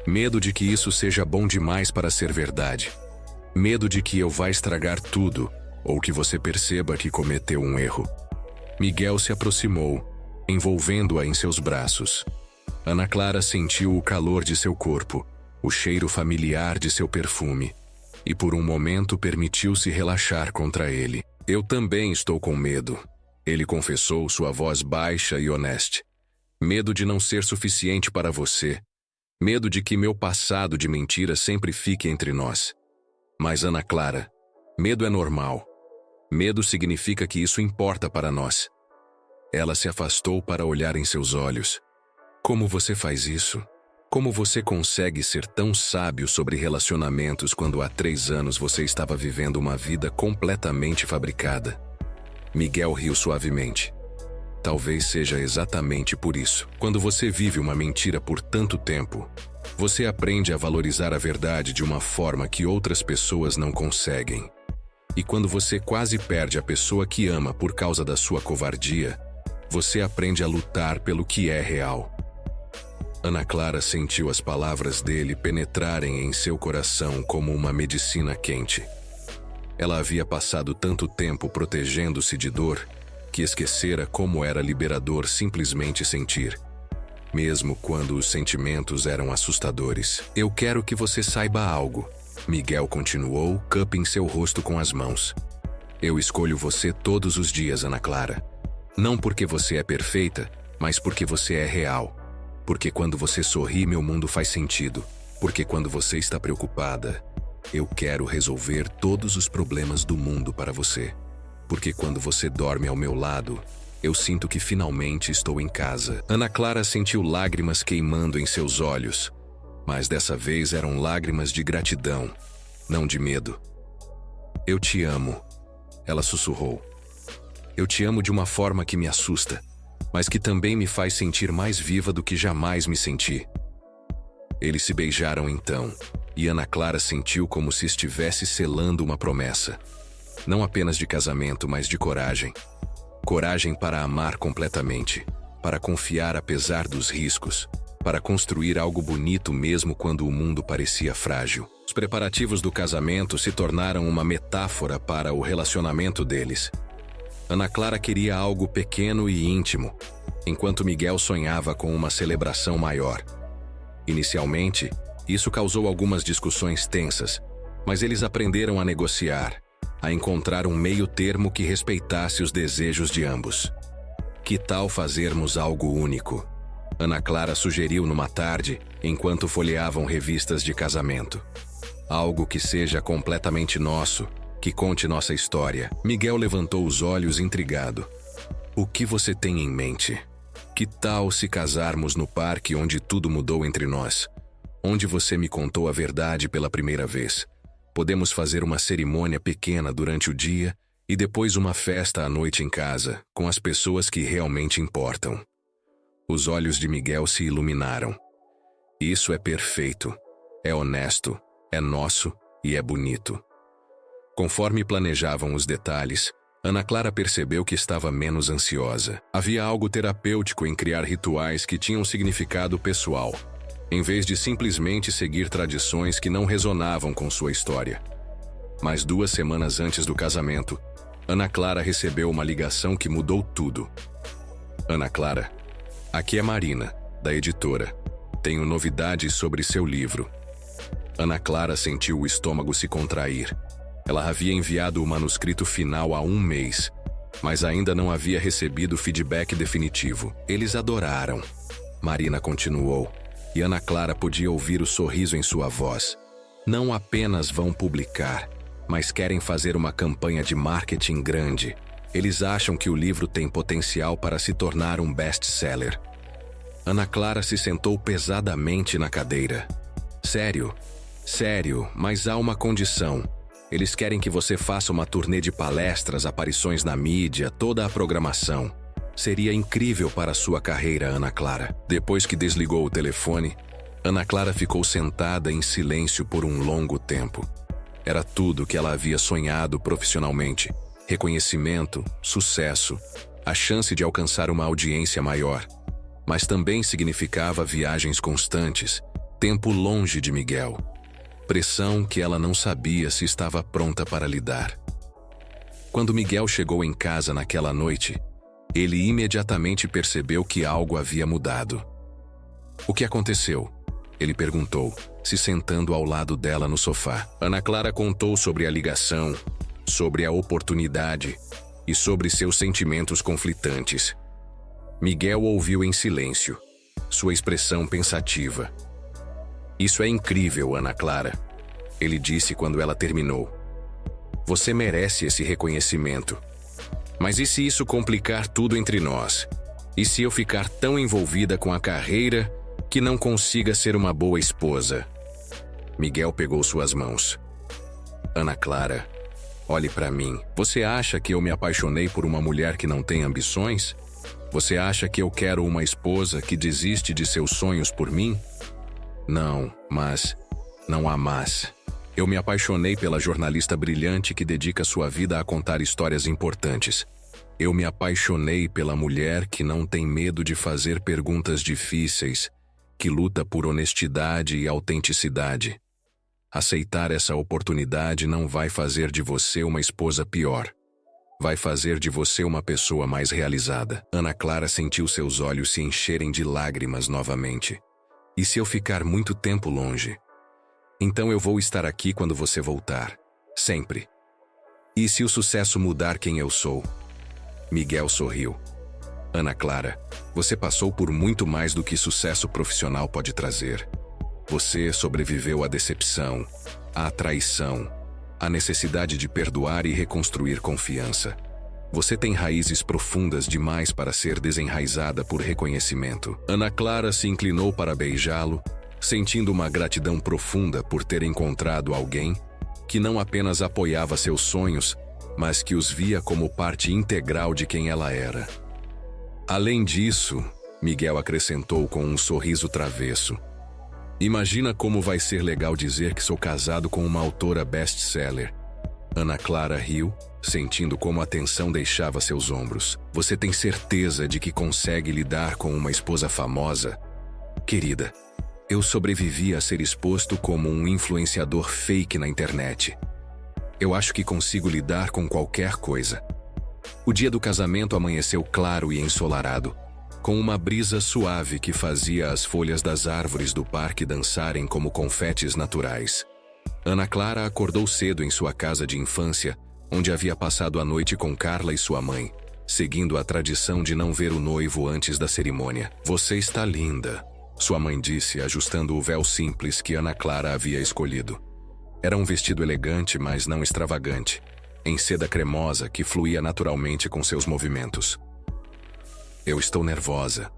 Medo de que isso seja bom demais para ser verdade. Medo de que eu vá estragar tudo, ou que você perceba que cometeu um erro. Miguel se aproximou, envolvendo-a em seus braços. Ana Clara sentiu o calor de seu corpo, o cheiro familiar de seu perfume, e por um momento permitiu-se relaxar contra ele. Eu também estou com medo, ele confessou, sua voz baixa e honesta. Medo de não ser suficiente para você. Medo de que meu passado de mentira sempre fique entre nós. Mas, Ana Clara, medo é normal. Medo significa que isso importa para nós. Ela se afastou para olhar em seus olhos. Como você faz isso? Como você consegue ser tão sábio sobre relacionamentos quando há 3 anos você estava vivendo uma vida completamente fabricada? Miguel riu suavemente. Talvez seja exatamente por isso. Quando você vive uma mentira por tanto tempo, você aprende a valorizar a verdade de uma forma que outras pessoas não conseguem. E quando você quase perde a pessoa que ama por causa da sua covardia, você aprende a lutar pelo que é real. Ana Clara sentiu as palavras dele penetrarem em seu coração como uma medicina quente. Ela havia passado tanto tempo protegendo-se de dor que esquecera como era liberador simplesmente sentir, mesmo quando os sentimentos eram assustadores. Eu quero que você saiba algo, Miguel continuou, cupping seu rosto com as mãos. Eu escolho você todos os dias, Ana Clara. Não porque você é perfeita, mas porque você é real. Porque quando você sorri, meu mundo faz sentido. Porque quando você está preocupada, eu quero resolver todos os problemas do mundo para você. Porque quando você dorme ao meu lado, eu sinto que finalmente estou em casa. Ana Clara sentiu lágrimas queimando em seus olhos, mas dessa vez eram lágrimas de gratidão, não de medo. Eu te amo, ela sussurrou. Eu te amo de uma forma que me assusta, mas que também me faz sentir mais viva do que jamais me senti. Eles se beijaram então, e Ana Clara sentiu como se estivesse selando uma promessa. Não apenas de casamento, mas de coragem. Coragem para amar completamente, para confiar apesar dos riscos, para construir algo bonito mesmo quando o mundo parecia frágil. Os preparativos do casamento se tornaram uma metáfora para o relacionamento deles. Ana Clara queria algo pequeno e íntimo, enquanto Miguel sonhava com uma celebração maior. Inicialmente, isso causou algumas discussões tensas, mas eles aprenderam a negociar, a encontrar um meio termo que respeitasse os desejos de ambos. Que tal fazermos algo único? Ana Clara sugeriu numa tarde, enquanto folheavam revistas de casamento. Algo que seja completamente nosso, que conte nossa história. Miguel levantou os olhos intrigado. O que você tem em mente? Que tal se casarmos no parque onde tudo mudou entre nós? Onde você me contou a verdade pela primeira vez? Podemos fazer uma cerimônia pequena durante o dia e depois uma festa à noite em casa, com as pessoas que realmente importam. Os olhos de Miguel se iluminaram. Isso é perfeito, é honesto, é nosso e é bonito. Conforme planejavam os detalhes, Ana Clara percebeu que estava menos ansiosa. Havia algo terapêutico em criar rituais que tinham significado pessoal, em vez de simplesmente seguir tradições que não ressonavam com sua história. Mas 2 semanas antes do casamento, Ana Clara recebeu uma ligação que mudou tudo. Ana Clara, aqui é Marina, da editora. Tenho novidades sobre seu livro. Ana Clara sentiu o estômago se contrair. Ela havia enviado o manuscrito final há 1 mês, mas ainda não havia recebido feedback definitivo. Eles adoraram. Marina continuou, e Ana Clara podia ouvir o sorriso em sua voz. Não apenas vão publicar, mas querem fazer uma campanha de marketing grande. Eles acham que o livro tem potencial para se tornar um best-seller. Ana Clara se sentou pesadamente na cadeira. Sério, mas há uma condição. Eles querem que você faça uma turnê de palestras, aparições na mídia, toda a programação. Seria incrível para sua carreira, Ana Clara. Depois que desligou o telefone, Ana Clara ficou sentada em silêncio por um longo tempo. Era tudo que ela havia sonhado profissionalmente: reconhecimento, sucesso, a chance de alcançar uma audiência maior. Mas também significava viagens constantes, tempo longe de Miguel. Pressão que ela não sabia se estava pronta para lidar. Quando Miguel chegou em casa naquela noite, ele imediatamente percebeu que algo havia mudado. "O que aconteceu?" ele perguntou, se sentando ao lado dela no sofá. Ana Clara contou sobre a ligação, sobre a oportunidade e sobre seus sentimentos conflitantes. Miguel ouviu em silêncio, sua expressão pensativa. "Isso é incrível, Ana Clara", ele disse quando ela terminou. "Você merece esse reconhecimento. Mas e se isso complicar tudo entre nós? E se eu ficar tão envolvida com a carreira que não consiga ser uma boa esposa?" Miguel pegou suas mãos. "Ana Clara, olhe para mim. Você acha que eu me apaixonei por uma mulher que não tem ambições? Você acha que eu quero uma esposa que desiste de seus sonhos por mim? Não, mas... não há mas. Eu me apaixonei pela jornalista brilhante que dedica sua vida a contar histórias importantes. Eu me apaixonei pela mulher que não tem medo de fazer perguntas difíceis, que luta por honestidade e autenticidade. Aceitar essa oportunidade não vai fazer de você uma esposa pior. Vai fazer de você uma pessoa mais realizada." Ana Clara sentiu seus olhos se encherem de lágrimas novamente. "E se eu ficar muito tempo longe? Então eu vou estar aqui quando você voltar. Sempre. E se o sucesso mudar quem eu sou?" Miguel sorriu. "Ana Clara, você passou por muito mais do que sucesso profissional pode trazer. Você sobreviveu à decepção, à traição, à necessidade de perdoar e reconstruir confiança. Você tem raízes profundas demais para ser desenraizada por reconhecimento." Ana Clara se inclinou para beijá-lo, sentindo uma gratidão profunda por ter encontrado alguém que não apenas apoiava seus sonhos, mas que os via como parte integral de quem ela era. "Além disso", Miguel acrescentou com um sorriso travesso, "imagina como vai ser legal dizer que sou casado com uma autora best-seller." Ana Clara riu, sentindo como a tensão deixava seus ombros. "Você tem certeza de que consegue lidar com uma esposa famosa?" "Querida, eu sobrevivi a ser exposto como um influenciador fake na internet. Eu acho que consigo lidar com qualquer coisa." O dia do casamento amanheceu claro e ensolarado, com uma brisa suave que fazia as folhas das árvores do parque dançarem como confetes naturais. Ana Clara acordou cedo em sua casa de infância, onde havia passado a noite com Carla e sua mãe, seguindo a tradição de não ver o noivo antes da cerimônia. "Você está linda", sua mãe disse, ajustando o véu simples que Ana Clara havia escolhido. Era um vestido elegante, mas não extravagante, em seda cremosa que fluía naturalmente com seus movimentos. "Eu estou nervosa",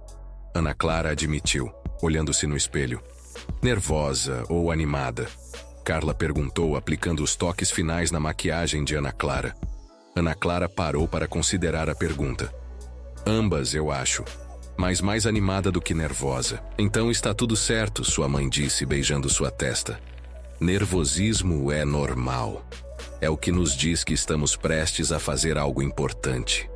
Ana Clara admitiu, olhando-se no espelho. "Nervosa ou animada?" Carla perguntou, aplicando os toques finais na maquiagem de Ana Clara. Ana Clara parou para considerar a pergunta. "Ambas, eu acho, mas mais animada do que nervosa." "Então está tudo certo", sua mãe disse, beijando sua testa. "Nervosismo é normal. É o que nos diz que estamos prestes a fazer algo importante."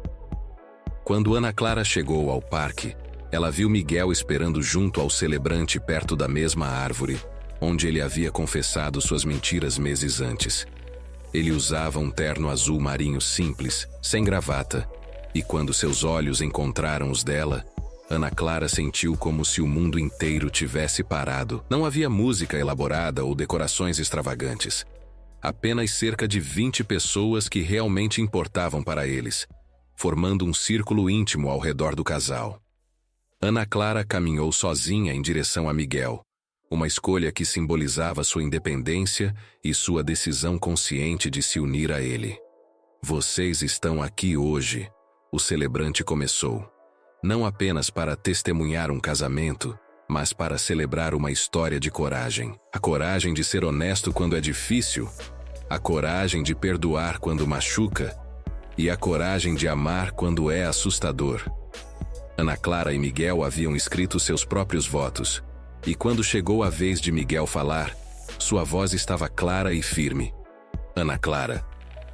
Quando Ana Clara chegou ao parque, ela viu Miguel esperando junto ao celebrante perto da mesma árvore, onde ele havia confessado suas mentiras meses antes. Ele usava um terno azul marinho simples, sem gravata, e quando seus olhos encontraram os dela, Ana Clara sentiu como se o mundo inteiro tivesse parado. Não havia música elaborada ou decorações extravagantes. Apenas cerca de 20 pessoas que realmente importavam para eles, formando um círculo íntimo ao redor do casal. Ana Clara caminhou sozinha em direção a Miguel, uma escolha que simbolizava sua independência e sua decisão consciente de se unir a ele. "Vocês estão aqui hoje", o celebrante começou, "não apenas para testemunhar um casamento, mas para celebrar uma história de coragem. A coragem de ser honesto quando é difícil, a coragem de perdoar quando machuca, e a coragem de amar quando é assustador." Ana Clara e Miguel haviam escrito seus próprios votos, E quando chegou a vez de Miguel falar, sua voz estava clara e firme. Ana Clara,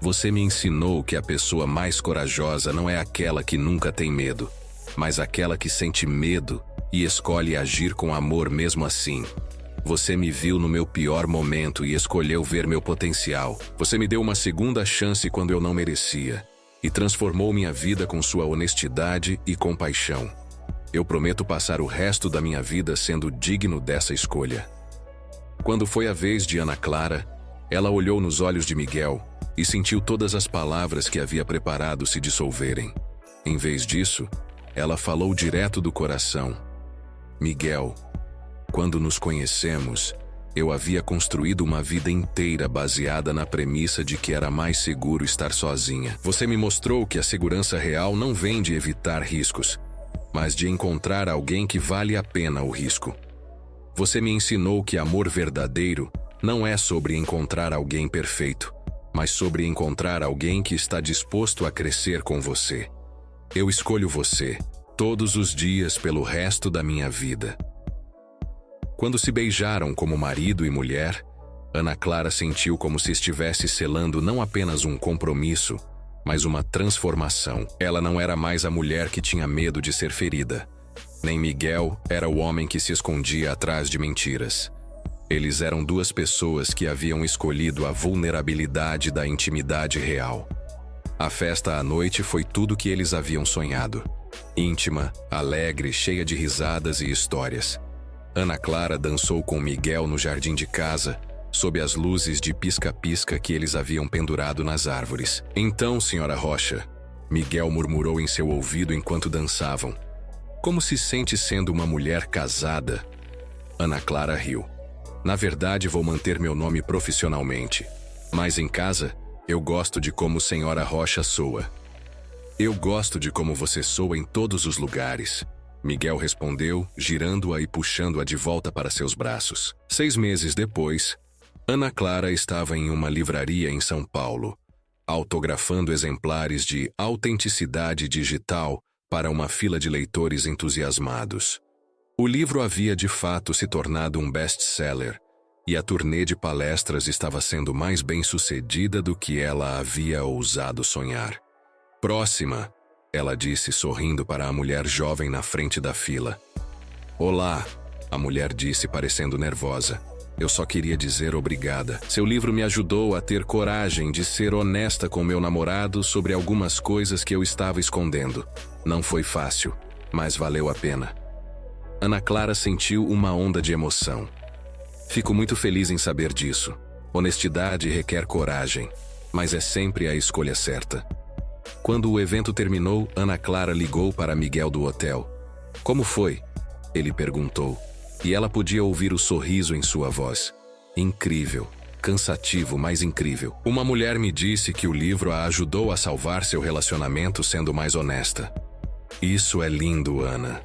você me ensinou que a pessoa mais corajosa não é aquela que nunca tem medo, mas aquela que sente medo e escolhe agir com amor mesmo assim. Você me viu no meu pior momento e escolheu ver meu potencial. Você me deu uma segunda chance quando eu não merecia, e transformou minha vida com sua honestidade e compaixão. Eu prometo passar o resto da minha vida sendo digno dessa escolha. Quando foi a vez de Ana Clara, ela olhou nos olhos de Miguel e sentiu todas as palavras que havia preparado se dissolverem. Em vez disso, ela falou direto do coração. Miguel, quando nos conhecemos, eu havia construído uma vida inteira baseada na premissa de que era mais seguro estar sozinha. Você me mostrou que a segurança real não vem de evitar riscos, mas de encontrar alguém que vale a pena o risco. Você me ensinou que amor verdadeiro não é sobre encontrar alguém perfeito, mas sobre encontrar alguém que está disposto a crescer com você. Eu escolho você, todos os dias pelo resto da minha vida. Quando se beijaram como marido e mulher, Ana Clara sentiu como se estivesse selando não apenas um compromisso, mas uma transformação. Ela não era mais a mulher que tinha medo de ser ferida. Nem Miguel era o homem que se escondia atrás de mentiras. Eles eram duas pessoas que haviam escolhido a vulnerabilidade da intimidade real. A festa à noite foi tudo que eles haviam sonhado. Íntima, alegre, cheia de risadas e histórias. Ana Clara dançou com Miguel no jardim de casa, sob as luzes de pisca-pisca que eles haviam pendurado nas árvores. Então, senhora Rocha, Miguel murmurou em seu ouvido enquanto dançavam. Como se sente sendo uma mulher casada? Ana Clara riu. Na verdade, vou manter meu nome profissionalmente. Mas em casa, eu gosto de como senhora Rocha soa. Eu gosto de como você soa em todos os lugares. Miguel respondeu, girando-a e puxando-a de volta para seus braços. 6 meses depois, Ana Clara estava em uma livraria em São Paulo, autografando exemplares de Autenticidade Digital para uma fila de leitores entusiasmados. O livro havia de fato se tornado um best-seller, e a turnê de palestras estava sendo mais bem-sucedida do que ela havia ousado sonhar. Próxima, ela disse sorrindo para a mulher jovem na frente da fila. Olá, a mulher disse parecendo nervosa. Eu só queria dizer obrigada. Seu livro me ajudou a ter coragem de ser honesta com meu namorado sobre algumas coisas que eu estava escondendo. Não foi fácil, mas valeu a pena. Ana Clara sentiu uma onda de emoção. Fico muito feliz em saber disso. Honestidade requer coragem, mas é sempre a escolha certa. Quando o evento terminou, Ana Clara ligou para Miguel do hotel. Como foi? Ele perguntou, e ela podia ouvir o sorriso em sua voz. Incrível, cansativo, mas incrível. Uma mulher me disse que o livro a ajudou a salvar seu relacionamento sendo mais honesta. Isso é lindo, Ana.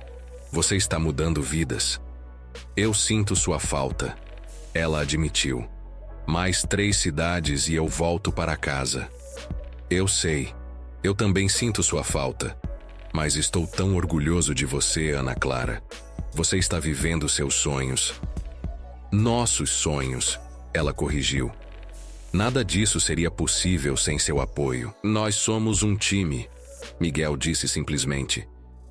Você está mudando vidas. Eu sinto sua falta. Ela admitiu. Mais 3 cidades e eu volto para casa. Eu sei. Eu também sinto sua falta. Mas estou tão orgulhoso de você, Ana Clara. Você está vivendo seus sonhos. Nossos sonhos, ela corrigiu. Nada disso seria possível sem seu apoio. Nós somos um time, Miguel disse simplesmente.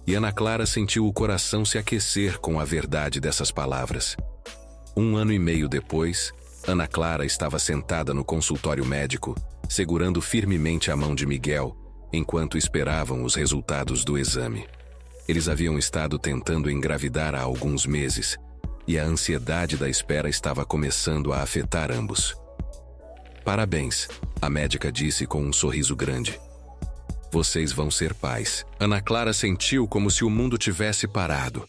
E Ana Clara sentiu o coração se aquecer com a verdade dessas palavras. 1 ano e meio depois, Ana Clara estava sentada no consultório médico, segurando firmemente a mão de Miguel, enquanto esperavam os resultados do exame. Eles haviam estado tentando engravidar há alguns meses, e a ansiedade da espera estava começando a afetar ambos. Parabéns, a médica disse com um sorriso grande. Vocês vão ser pais. Ana Clara sentiu como se o mundo tivesse parado.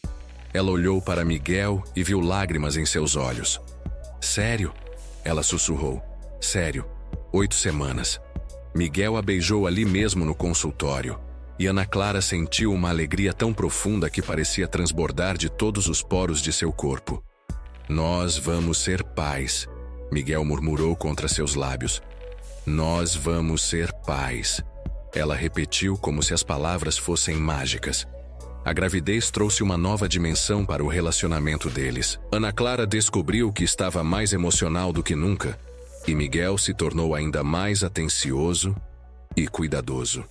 Ela olhou para Miguel e viu lágrimas em seus olhos. Sério? Ela sussurrou. Sério. 8 semanas. Miguel a beijou ali mesmo no consultório, e Ana Clara sentiu uma alegria tão profunda que parecia transbordar de todos os poros de seu corpo. Nós vamos ser pais, Miguel murmurou contra seus lábios. Nós vamos ser pais. Ela repetiu como se as palavras fossem mágicas. A gravidez trouxe uma nova dimensão para o relacionamento deles. Ana Clara descobriu que estava mais emocional do que nunca, e Miguel se tornou ainda mais atencioso e cuidadoso.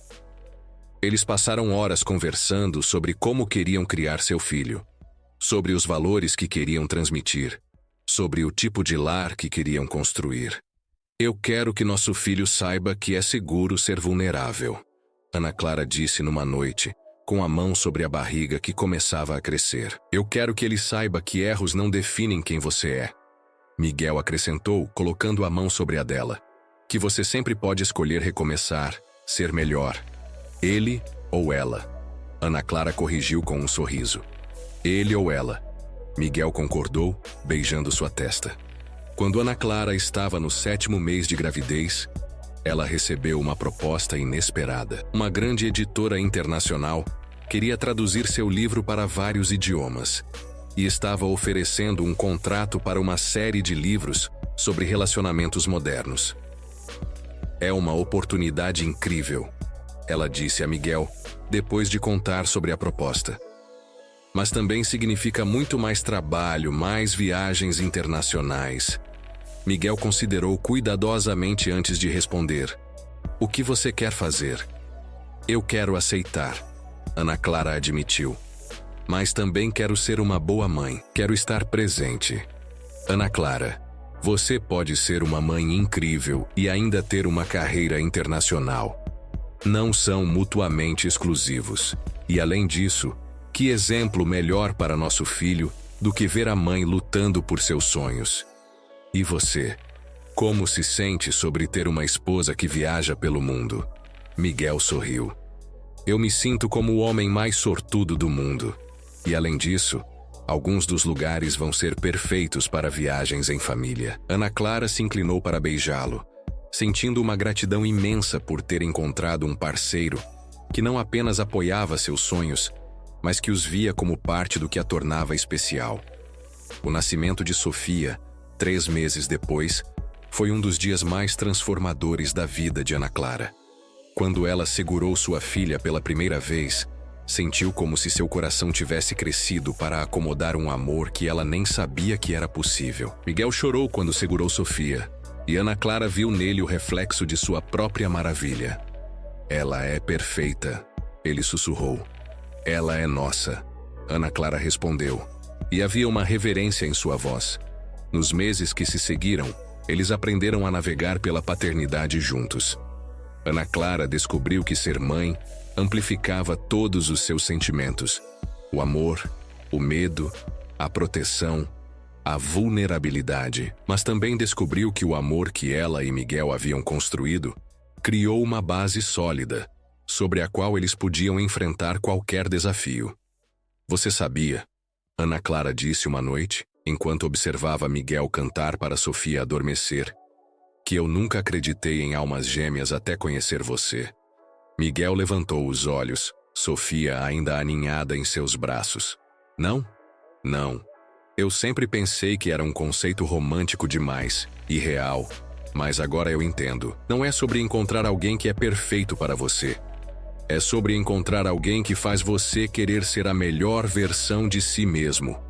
Eles passaram horas conversando sobre como queriam criar seu filho, sobre os valores que queriam transmitir, sobre o tipo de lar que queriam construir. Eu quero que nosso filho saiba que é seguro ser vulnerável, Ana Clara disse numa noite, com a mão sobre a barriga que começava a crescer. Eu quero que ele saiba que erros não definem quem você é. Miguel acrescentou, colocando a mão sobre a dela, que você sempre pode escolher recomeçar, ser melhor. Ele ou ela. Ana Clara corrigiu com um sorriso. Ele ou ela. Miguel concordou, beijando sua testa. Quando Ana Clara estava no 7º mês de gravidez, ela recebeu uma proposta inesperada. Uma grande editora internacional queria traduzir seu livro para vários idiomas e estava oferecendo um contrato para uma série de livros sobre relacionamentos modernos. É uma oportunidade incrível, ela disse a Miguel, depois de contar sobre a proposta. Mas também significa muito mais trabalho, mais viagens internacionais. Miguel considerou cuidadosamente antes de responder. O que você quer fazer? Eu quero aceitar, Ana Clara admitiu. Mas também quero ser uma boa mãe. Quero estar presente. Ana Clara, você pode ser uma mãe incrível e ainda ter uma carreira internacional. Não são mutuamente exclusivos. E além disso, que exemplo melhor para nosso filho do que ver a mãe lutando por seus sonhos? E você? Como se sente sobre ter uma esposa que viaja pelo mundo? Miguel sorriu. Eu me sinto como o homem mais sortudo do mundo. E além disso, alguns dos lugares vão ser perfeitos para viagens em família. Ana Clara se inclinou para beijá-lo, sentindo uma gratidão imensa por ter encontrado um parceiro que não apenas apoiava seus sonhos, mas que os via como parte do que a tornava especial. O nascimento de Sofia, 3 meses depois, foi um dos dias mais transformadores da vida de Ana Clara. Quando ela segurou sua filha pela primeira vez, sentiu como se seu coração tivesse crescido para acomodar um amor que ela nem sabia que era possível. Miguel chorou quando segurou Sofia, e Ana Clara viu nele o reflexo de sua própria maravilha. Ela é perfeita, ele sussurrou. Ela é nossa, Ana Clara respondeu, e havia uma reverência em sua voz. Nos meses que se seguiram, eles aprenderam a navegar pela paternidade juntos. Ana Clara descobriu que ser mãe amplificava todos os seus sentimentos: o amor, o medo, a proteção, a vulnerabilidade. Mas também descobriu que o amor que ela e Miguel haviam construído criou uma base sólida, sobre a qual eles podiam enfrentar qualquer desafio. Você sabia? Ana Clara disse uma noite, enquanto observava Miguel cantar para Sofia adormecer, que eu nunca acreditei em almas gêmeas até conhecer você. Miguel levantou os olhos, Sofia ainda aninhada em seus braços. Não? Não. Eu sempre pensei que era um conceito romântico demais, irreal, mas agora eu entendo. Não é sobre encontrar alguém que é perfeito para você. É sobre encontrar alguém que faz você querer ser a melhor versão de si mesmo.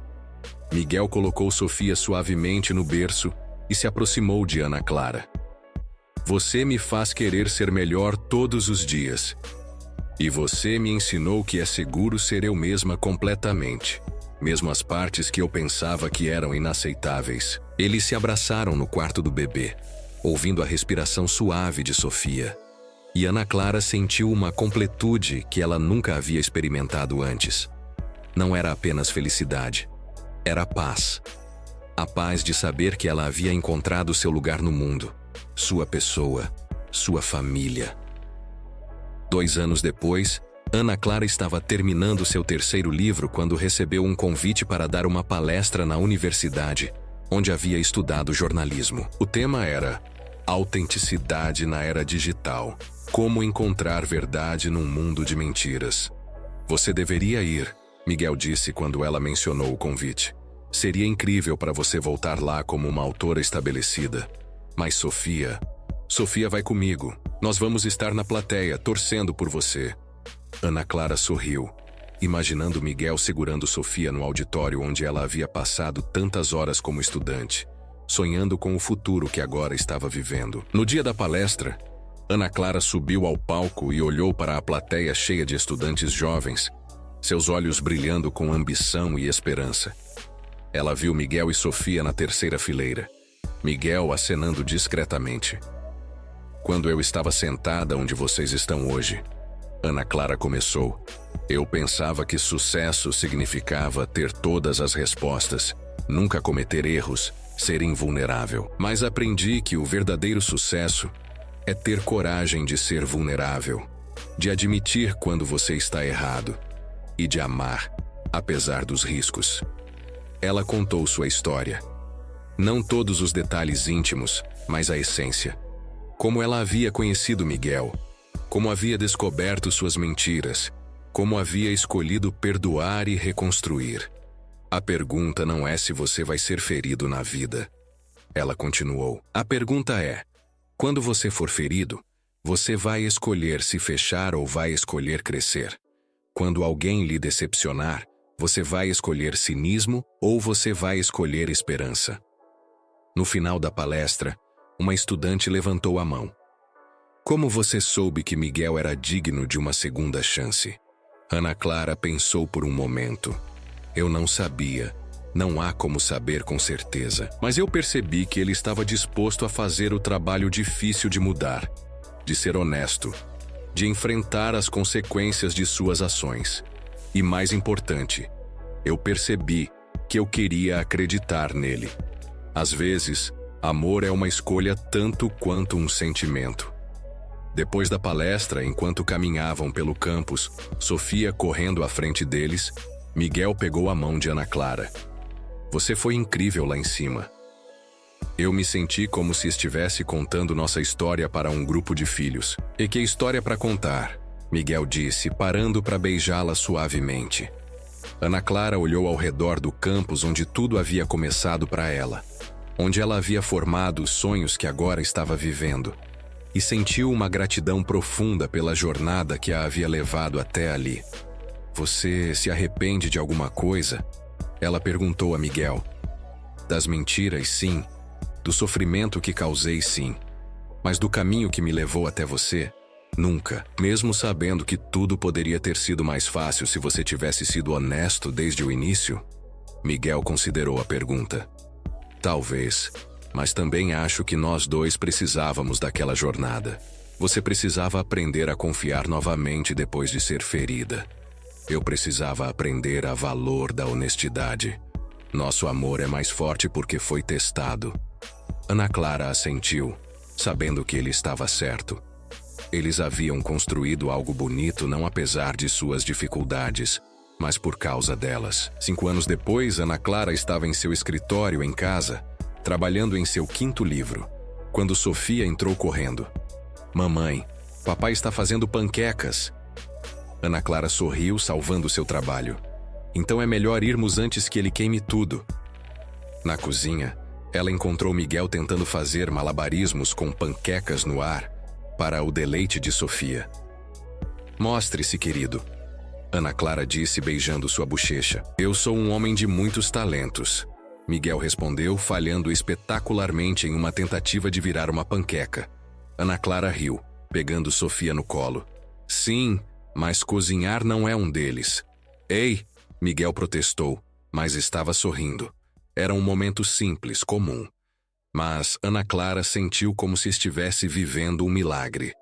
Miguel colocou Sofia suavemente no berço e se aproximou de Ana Clara. Você me faz querer ser melhor todos os dias. E você me ensinou que é seguro ser eu mesma completamente, mesmo as partes que eu pensava que eram inaceitáveis. Eles se abraçaram no quarto do bebê, ouvindo a respiração suave de Sofia. E Ana Clara sentiu uma completude que ela nunca havia experimentado antes. Não era apenas felicidade, era paz. A paz de saber que ela havia encontrado seu lugar no mundo, sua pessoa, sua família. 2 anos depois, Ana Clara estava terminando seu 3º livro quando recebeu um convite para dar uma palestra na universidade, onde havia estudado jornalismo. O tema era Autenticidade na Era Digital. Como encontrar verdade num mundo de mentiras. Você deveria ir, Miguel disse quando ela mencionou o convite. Seria incrível para você voltar lá como uma autora estabelecida. Mas Sofia vai comigo. Nós vamos estar na plateia, torcendo por você. Ana Clara sorriu. imaginando Miguel segurando Sofia no auditório onde ela havia passado tantas horas como estudante, sonhando com o futuro que agora estava vivendo. No dia da palestra, Ana Clara subiu ao palco e olhou para a plateia cheia de estudantes jovens, seus olhos brilhando com ambição e esperança. Ela viu Miguel e Sofia na terceira fileira, Miguel acenando discretamente. Quando eu estava sentada onde vocês estão hoje, Ana Clara começou. Eu pensava que sucesso significava ter todas as respostas, nunca cometer erros, ser invulnerável. Mas aprendi que o verdadeiro sucesso é ter coragem de ser vulnerável, de admitir quando você está errado e de amar, apesar dos riscos. Ela contou sua história. Não todos os detalhes íntimos, mas a essência. Como ela havia conhecido Miguel, como havia descoberto suas mentiras, como havia escolhido perdoar e reconstruir. A pergunta não é se você vai ser ferido na vida. Ela continuou. A pergunta é: quando você for ferido, você vai escolher se fechar ou vai escolher crescer? Quando alguém lhe decepcionar, você vai escolher cinismo ou você vai escolher esperança? No final da palestra, uma estudante levantou a mão. Como você soube que Miguel era digno de uma segunda chance? Ana Clara pensou por um momento. Eu não sabia. Não há como saber com certeza. Mas eu percebi que ele estava disposto a fazer o trabalho difícil de mudar, de ser honesto, de enfrentar as consequências de suas ações. E mais importante, eu percebi que eu queria acreditar nele. Às vezes, amor é uma escolha tanto quanto um sentimento. Depois da palestra, enquanto caminhavam pelo campus, Sofia correndo à frente deles, Miguel pegou a mão de Ana Clara. Você foi incrível lá em cima. Eu me senti como se estivesse contando nossa história para um grupo de filhos. E que história para contar? Miguel disse, parando para beijá-la suavemente. Ana Clara olhou ao redor do campus onde tudo havia começado para ela, onde ela havia formado os sonhos que agora estava vivendo, e sentiu uma gratidão profunda pela jornada que a havia levado até ali. Você se arrepende de alguma coisa? Ela perguntou a Miguel. Das mentiras, sim. Do sofrimento que causei, sim. Mas do caminho que me levou até você, nunca. Mesmo sabendo que tudo poderia ter sido mais fácil se você tivesse sido honesto desde o início? Miguel considerou a pergunta. Talvez, mas também acho que nós dois precisávamos daquela jornada. Você precisava aprender a confiar novamente depois de ser ferida. Eu precisava aprender a valor da honestidade. Nosso amor é mais forte porque foi testado. Ana Clara assentiu, sabendo que ele estava certo. Eles haviam construído algo bonito não apesar de suas dificuldades, mas por causa delas. 5 anos depois, Ana Clara estava em seu escritório em casa, trabalhando em seu 5º livro, quando Sofia entrou correndo. Mamãe, papai está fazendo panquecas. Ana Clara sorriu, salvando seu trabalho. Então é melhor irmos antes que ele queime tudo. Na cozinha, ela encontrou Miguel tentando fazer malabarismos com panquecas no ar, para o deleite de Sofia. Mostre-se, querido. Ana Clara disse, beijando sua bochecha. Eu sou um homem de muitos talentos. Miguel respondeu, falhando espetacularmente em uma tentativa de virar uma panqueca. Ana Clara riu, pegando Sofia no colo. Sim, mas cozinhar não é um deles. Ei, Miguel protestou, mas estava sorrindo. Era um momento simples, comum. Mas Ana Clara sentiu como se estivesse vivendo um milagre.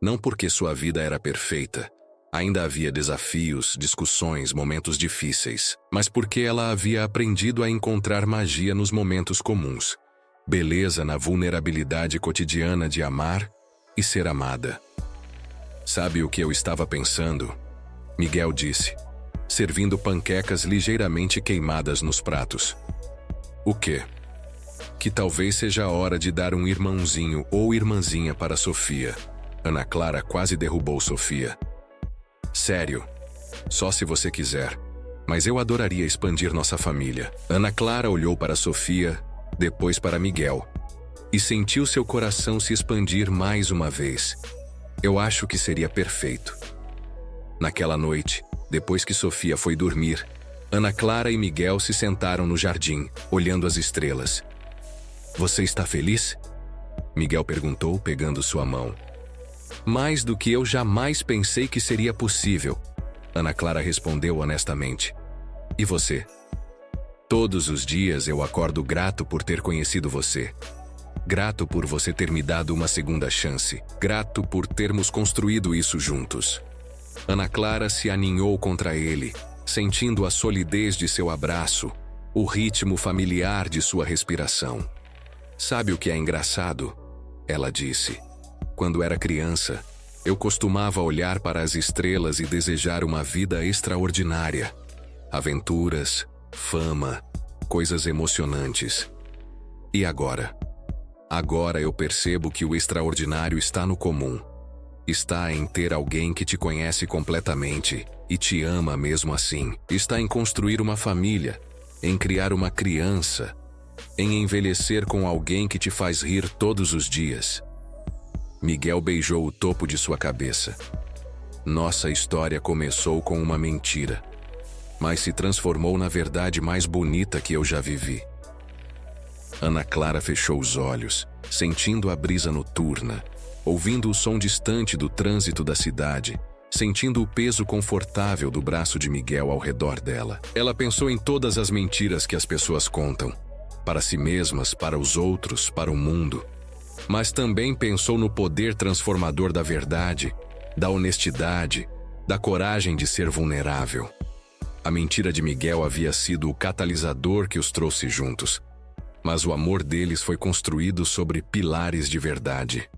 Não porque sua vida era perfeita. Ainda havia desafios, discussões, momentos difíceis. Mas porque ela havia aprendido a encontrar magia nos momentos comuns. Beleza na vulnerabilidade cotidiana de amar e ser amada. Sabe o que eu estava pensando? Miguel disse, servindo panquecas ligeiramente queimadas nos pratos. O quê? Que talvez seja a hora de dar um irmãozinho ou irmãzinha para Sofia. Ana Clara quase derrubou Sofia. Sério, só se você quiser, mas eu adoraria expandir nossa família. Ana Clara olhou para Sofia, depois para Miguel, e sentiu seu coração se expandir mais uma vez. Eu acho que seria perfeito. Naquela noite, Depois que Sofia foi dormir, Ana Clara e Miguel se sentaram no jardim, olhando as estrelas. "Você está feliz?" Miguel perguntou, pegando sua mão. "Mais do que eu jamais pensei que seria possível", Ana Clara respondeu honestamente. "E você?" "Todos os dias eu acordo grato por ter conhecido você. Grato por você ter me dado uma segunda chance. Grato por termos construído isso juntos." Ana Clara se aninhou contra ele, sentindo a solidez de seu abraço, o ritmo familiar de sua respiração. "Sabe o que é engraçado?" ela disse. "Quando era criança, eu costumava olhar para as estrelas e desejar uma vida extraordinária. Aventuras, fama, coisas emocionantes. E agora? Agora eu percebo que o extraordinário está no comum. Está em ter alguém que te conhece completamente e te ama mesmo assim. Está em construir uma família, em criar uma criança, em envelhecer com alguém que te faz rir todos os dias." Miguel beijou o topo de sua cabeça. "Nossa história começou com uma mentira, mas se transformou na verdade mais bonita que eu já vivi." Ana Clara fechou os olhos, sentindo a brisa noturna, ouvindo o som distante do trânsito da cidade, sentindo o peso confortável do braço de Miguel ao redor dela. Ela pensou em todas as mentiras que as pessoas contam, para si mesmas, para os outros, para o mundo. Mas também pensou no poder transformador da verdade, da honestidade, da coragem de ser vulnerável. A mentira de Miguel havia sido o catalisador que os trouxe juntos, mas o amor deles foi construído sobre pilares de verdade.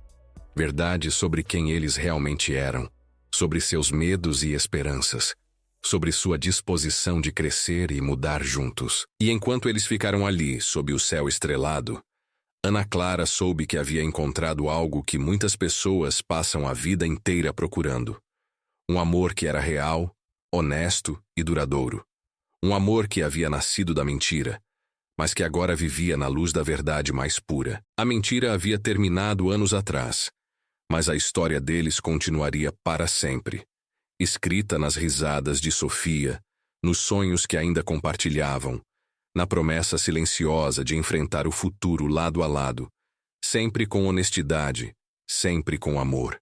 Verdade sobre quem eles realmente eram, sobre seus medos e esperanças, sobre sua disposição de crescer e mudar juntos. E enquanto eles ficaram ali, sob o céu estrelado, Ana Clara soube que havia encontrado algo que muitas pessoas passam a vida inteira procurando. Um amor que era real, honesto e duradouro. Um amor que havia nascido da mentira, mas que agora vivia na luz da verdade mais pura. A mentira havia terminado anos atrás, mas a história deles continuaria para sempre, escrita nas risadas de Sofia, nos sonhos que ainda compartilhavam, na promessa silenciosa de enfrentar o futuro lado a lado, sempre com honestidade, sempre com amor.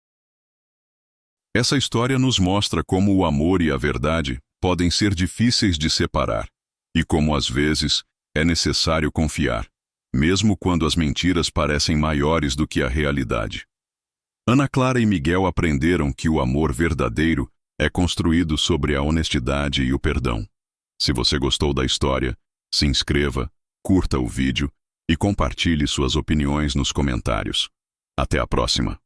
Essa história nos mostra como o amor e a verdade podem ser difíceis de separar, e como às vezes é necessário confiar, mesmo quando as mentiras parecem maiores do que a realidade. Ana Clara e Miguel aprenderam que o amor verdadeiro é construído sobre a honestidade e o perdão. Se você gostou da história, se inscreva, curta o vídeo e compartilhe suas opiniões nos comentários. Até a próxima!